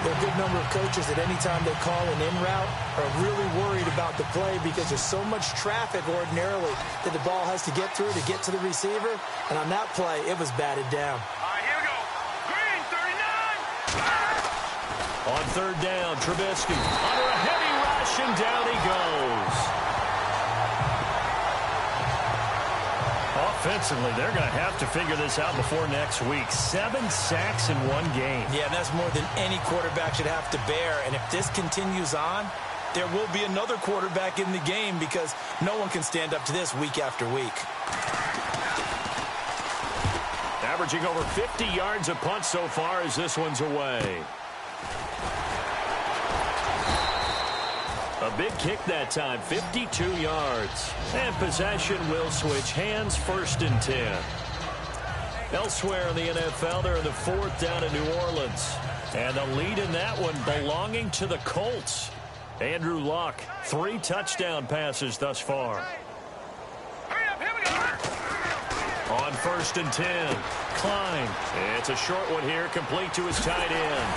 There are a good number of coaches that any time they call an in route are really worried about the play because there's so much traffic ordinarily that the ball has to get through to get to the receiver. And on that play, it was batted down. All right, here we go. Green, 39. On 3rd down, Trubisky under a heavy rush, and down he goes. Offensively, they're going to have to figure this out before next week. 7 sacks in 1 game. Yeah, that's more than any quarterback should have to bear. And if this continues on, there will be another quarterback in the game because no one can stand up to this week after week. Averaging over 50 yards a punt so far as this one's away. A big kick that time, 52 yards. And possession will switch hands, 1st and 10. Elsewhere in the NFL, they're in the 4th down in New Orleans. And the lead in that one belonging to the Colts. Andrew Luck, 3 touchdown passes thus far. Hurry up, here we go. On 1st and 10, Klein. It's a short one here, complete to his tight end.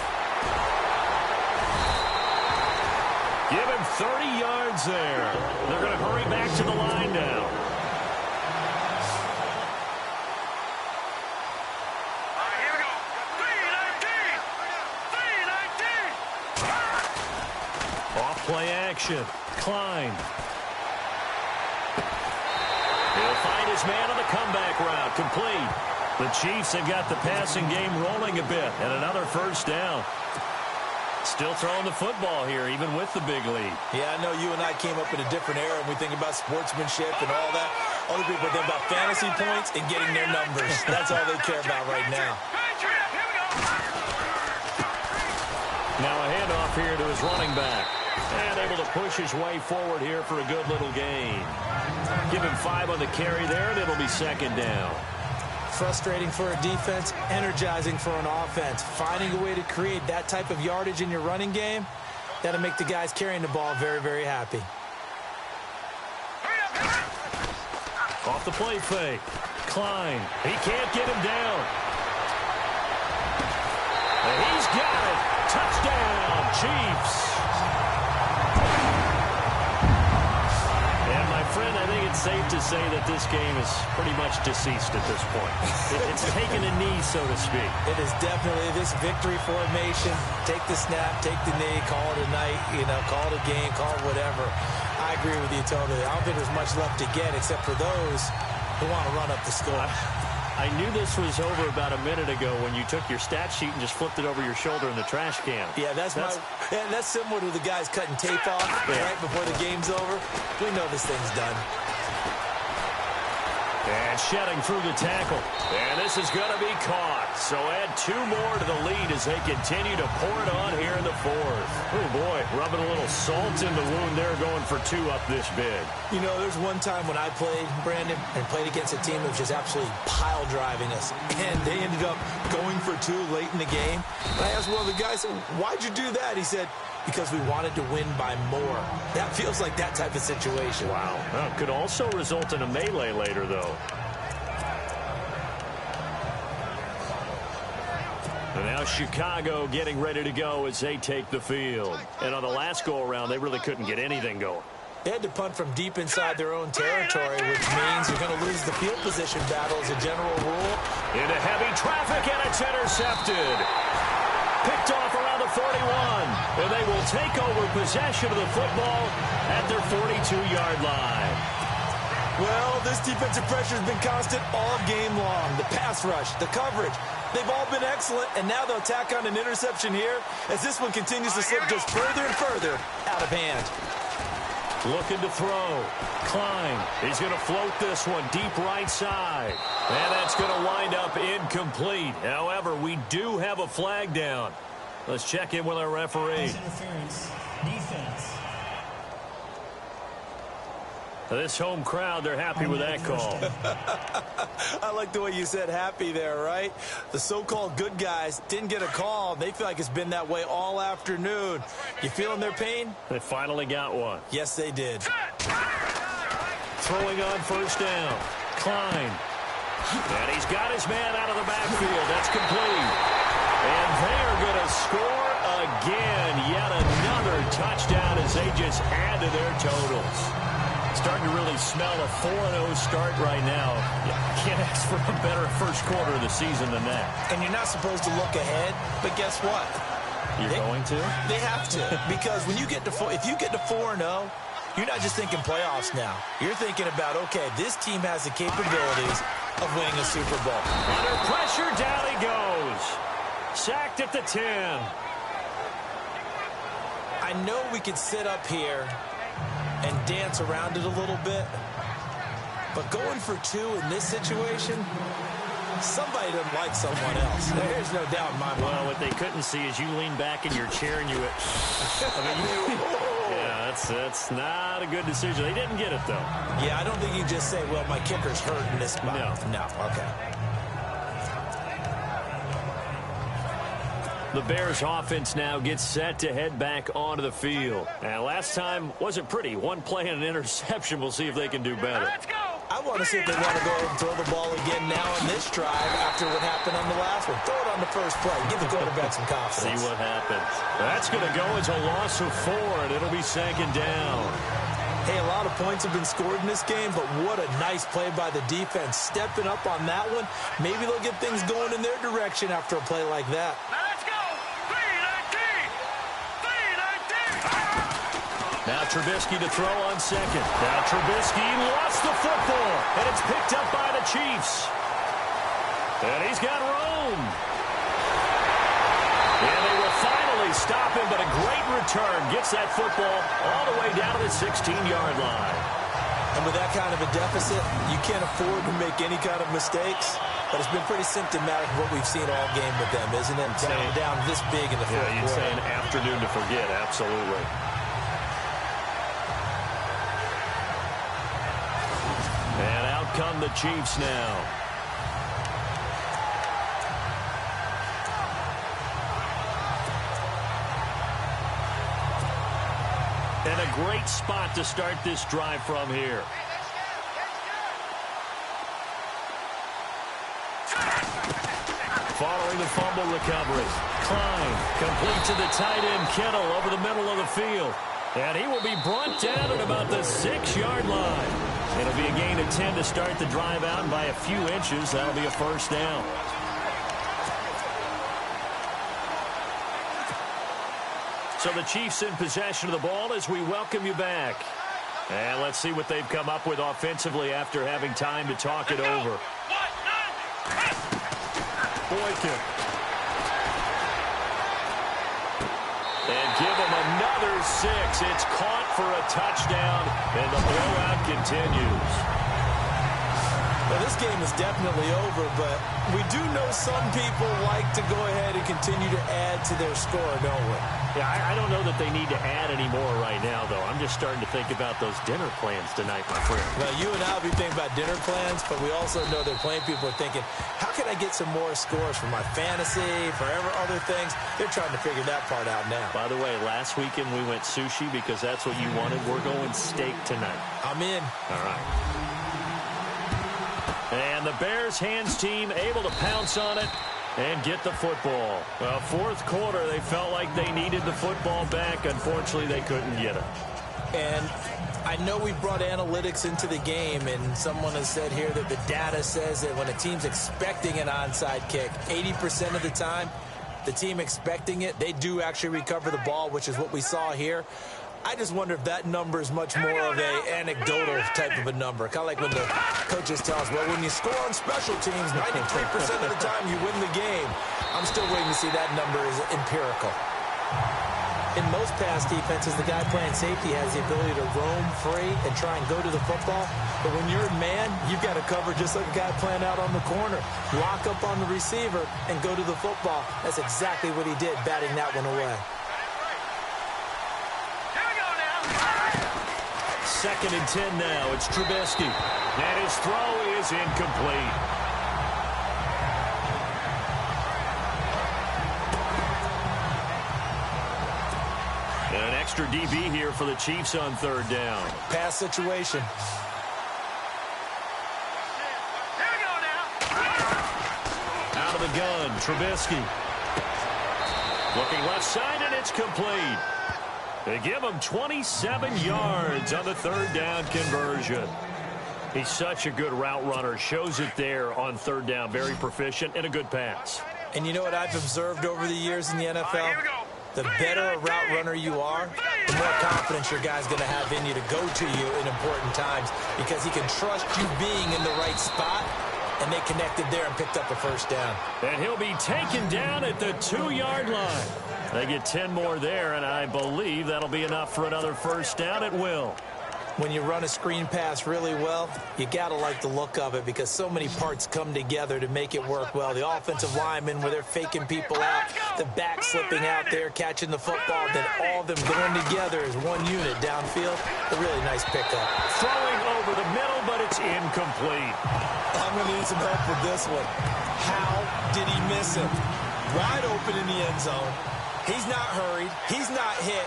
Give him 30 yards there. They're going to hurry back to the line now. All right, here we go. 3-19. Off play action. Klein. He'll find his man on the comeback route. Complete. The Chiefs have got the passing game rolling a bit. And another 1st down. Still throwing the football here, even with the big lead. Yeah, I know you and I came up in a different era and we think about sportsmanship and all that. Other people think about fantasy points and getting their numbers. That's all they care about right now. Patriot, here we go. Now a handoff here to his running back. And able to push his way forward here for a good little gain. Give him 5 on the carry there, and it'll be 2nd down. Frustrating for a defense, energizing for an offense. Finding a way to create that type of yardage in your running game, that'll make the guys carrying the ball very, very happy. Off the play fake. Klein. He can't get him down. And he's got it. Touchdown, Chiefs. And my friend, I think it's safe to say that this game is pretty much deceased at this point. It's taken a knee, so to speak. It is definitely this victory formation. Take the snap, take the knee, call it a night, call it a game, call it whatever. I agree with you totally. I don't think there's much left to get except for those who want to run up the score. I knew this was over about a minute ago when you took your stat sheet and just flipped it over your shoulder in the trash can. Yeah, that's similar to the guys cutting tape off right before the game's over. We know this thing's done. And shedding through the tackle. And this is going to be caught. So add 2 more to the lead as they continue to pour it on here in the 4th. Oh, boy, rubbing a little salt in the wound there, going for 2 up this big. There's one time when I played, Brandon, and played against a team that was just absolutely pile driving us. And they ended up going for 2 late in the game. And I asked one of the guys, why'd you do that? He said, because we wanted to win by more. That feels like that type of situation. Wow. Well, could also result in a melee later, though. And now Chicago getting ready to go as they take the field. And on the last go-around, they really couldn't get anything going. They had to punt from deep inside their own territory, which means you're going to lose the field position battle as a general rule. Into heavy traffic, and it's intercepted. Picked off around the 41. And they will take over possession of the football at their 42-yard line. Well, this defensive pressure has been constant all game long. The pass rush, the coverage, they've all been excellent, and now they'll tack on an interception here as this one continues to slip just further and further out of hand. Looking to throw. Klein. He's going to float this one deep right side. And that's going to wind up incomplete. However, we do have a flag down. Let's check in with our referee. Interference. Defense. This home crowd, they're happy with that call. I like the way you said happy there, right? The so-called good guys didn't get a call. They feel like it's been that way all afternoon. You feeling their pain? They finally got one. Yes, they did. Throwing on first down. Klein. And he's got his man out of the backfield. That's complete. And they're going to score again. Yet another touchdown as they just add to their totals. Starting to really smell a 4-0 start right now. You can't ask for a better first quarter of the season than that. And you're not supposed to look ahead, but guess what? You're going to? They have to. Because when you get to if you get to 4-0, you're not just thinking playoffs now. You're thinking about, okay, this team has the capabilities of winning a Super Bowl. Under pressure, down he goes. Sacked at the 10. I know we could sit up here and dance around it a little bit, but going for two in this situation, somebody doesn't like someone else. There's no doubt in my mind. Well, what they couldn't see is you lean back in your chair and you went, yeah, that's not a good decision. They didn't get it, though. Yeah, I don't think you just say, well, my kicker's hurt in this spot. No, okay. The Bears offense now gets set to head back onto the field. And last time wasn't pretty. One play and an interception. We'll see if they can do better. Let's go. I want to see if they want to go ahead and throw the ball again now in this drive after what happened on the last one. Throw it on the first play. Give the quarterback some confidence. See what happens. That's going to go as a loss of 4, and it'll be second down. Hey, a lot of points have been scored in this game, but what a nice play by the defense. Stepping up on that one. Maybe they'll get things going in their direction after a play like that. Now let's go. 3-19. Now Trubisky to throw on second. Now Trubisky lost the football, and it's picked up by the Chiefs. And he's got room. And they will finally stop him, but a great return gets that football all the way down to the 16-yard line. And with that kind of a deficit, you can't afford to make any kind of mistakes. But it's been pretty symptomatic of what we've seen all game with them, isn't it? Down this big in the fourth quarter. You'd say an afternoon to forget, absolutely. And out come the Chiefs now. And a great spot to start this drive from here. Following the fumble recovery. Klein complete to the tight end Kittle over the middle of the field. And he will be brought down at about the 6-yard line. It'll be a gain of 10 to start the drive out, and by a few inches, that'll be a first down. So the Chiefs in possession of the ball as we welcome you back. And let's see what they've come up with offensively after having time to talk it over. Boykin. And give him another 6. It's caught for a touchdown, and the blowout continues. Well, this game is definitely over, but we do know some people like to go ahead and continue to add to their score, don't we? Yeah, I don't know that they need to add any more right now, though. I'm just starting to think about those dinner plans tonight, my friend. Well, you and I will be thinking about dinner plans, but we also know that plenty of people are thinking, how can I get some more scores for my fantasy, for other things? They're trying to figure that part out now. By the way, last weekend we went sushi because that's what you wanted. We're going steak tonight. I'm in. All right. And the Bears hands team able to pounce on it and get the football. Well, fourth quarter, they felt like they needed the football back. Unfortunately, they couldn't get it. And I know we brought analytics into the game, and someone has said here that the data says that when a team's expecting an onside kick, 80% of the time, the team expecting it, they do actually recover the ball, which is what we saw here. I just wonder if that number is much more of a anecdotal type of a number. Kind of like when the coaches tell us, well, when you score on special teams, 93% of the time you win the game. I'm still waiting to see that number is empirical. In most pass defenses, the guy playing safety has the ability to roam free and try and go to the football. But when you're in man, you've got to cover just like a guy playing out on the corner. Lock up on the receiver and go to the football. That's exactly what he did, batting that one away. Second and 10 now. It's Trubisky. And his throw is incomplete. And an extra DB here for the Chiefs on third down. Pass situation. Out of the gun, Trubisky. Looking left side, and it's complete. They give him 27 yards on the third down conversion. He's such a good route runner. Shows it there on third down. Very proficient and a good pass. And you know what I've observed over the years in the NFL? The better a route runner you are, the more confidence your guy's going to have in you to go to you in important times because he can trust you being in the right spot, and they connected there and picked up a first down. And he'll be taken down at the 2-yard line. They get 10 more there, and I believe that'll be enough for another first down at will. When you run a screen pass really well, you got to like the look of it because so many parts come together to make it work well. The offensive linemen, where they're faking people out, the back slipping out there, catching the football, then all of them going together as one unit downfield. A really nice pickup. Throwing over the middle, but it's incomplete. I'm going to need some help with this one. How did he miss him? Wide open in the end zone. He's not hurried. He's not hit.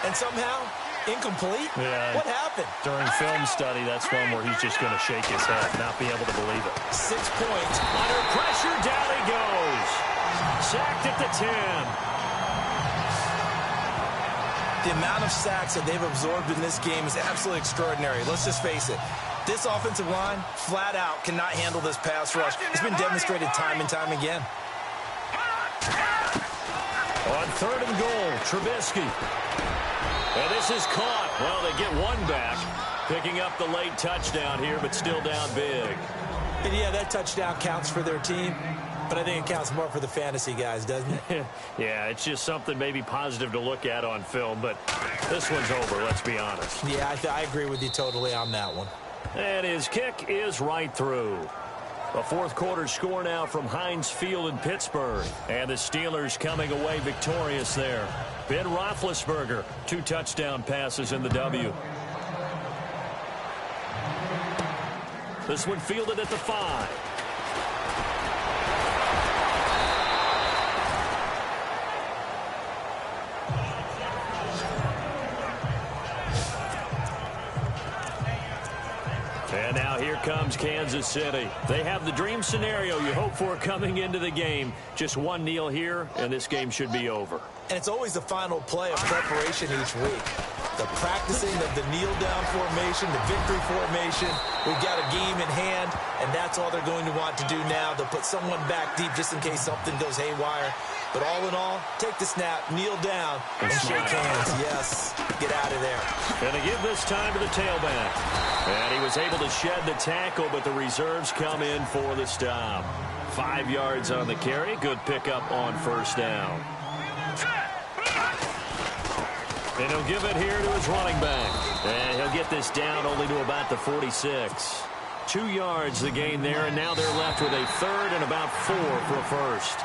And somehow, incomplete? Yeah. What happened? During film study, that's one where he's just going to shake his head, not be able to believe it. 6 points. Under pressure, down he goes. Sacked at the 10. The amount of sacks that they've absorbed in this game is absolutely extraordinary. Let's just face it. This offensive line, flat out, cannot handle this pass rush. It's been demonstrated time and time again. On third and goal, Trubisky. And this is caught. Well, they get one back, picking up the late touchdown here, but still down big. And yeah, that touchdown counts for their team, but I think it counts more for the fantasy guys, doesn't it? Yeah, it's just something maybe positive to look at on film, but this one's over, let's be honest. Yeah, I agree with you totally on that one. And his kick is right through. A fourth quarter score now from Heinz Field in Pittsburgh. And the Steelers coming away victorious there. Ben Roethlisberger, 2 touchdown passes in the W. This one fielded at the 5. And now here comes Kansas City. They have the dream scenario you hope for coming into the game. Just one kneel here, and this game should be over. And it's always the final play of preparation each week. The practicing of the kneel-down formation, the victory formation. We've got a game in hand, and that's all they're going to want to do now. They'll put someone back deep just in case something goes haywire. But all in all, take the snap, kneel down, and shake hands. Yes, get out of there. And they give this time to the tailback. And he was able to shed the tackle, but the reserves come in for the stop. 5 yards on the carry. Good pickup on first down. And he'll give it here to his running back. And he'll get this down only to about the 46. 2 yards the gain there, and now they're left with a third and about 4 for a first.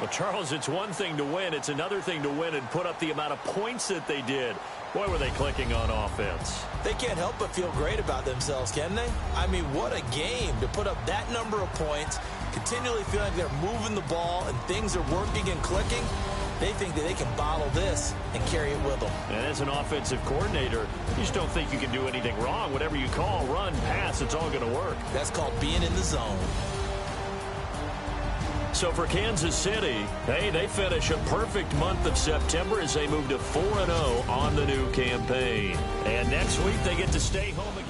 Well, Charles, it's one thing to win. It's another thing to win and put up the amount of points that they did. Boy, were they clicking on offense. They can't help but feel great about themselves, can they? I mean, what a game to put up that number of points, continually feeling like they're moving the ball and things are working and clicking. They think that they can bottle this and carry it with them. And as an offensive coordinator, you just don't think you can do anything wrong. Whatever you call, run, pass, it's all going to work. That's called being in the zone. So for Kansas City, hey, they finish a perfect month of September as they move to 4-0 on the new campaign. And next week, they get to stay home again.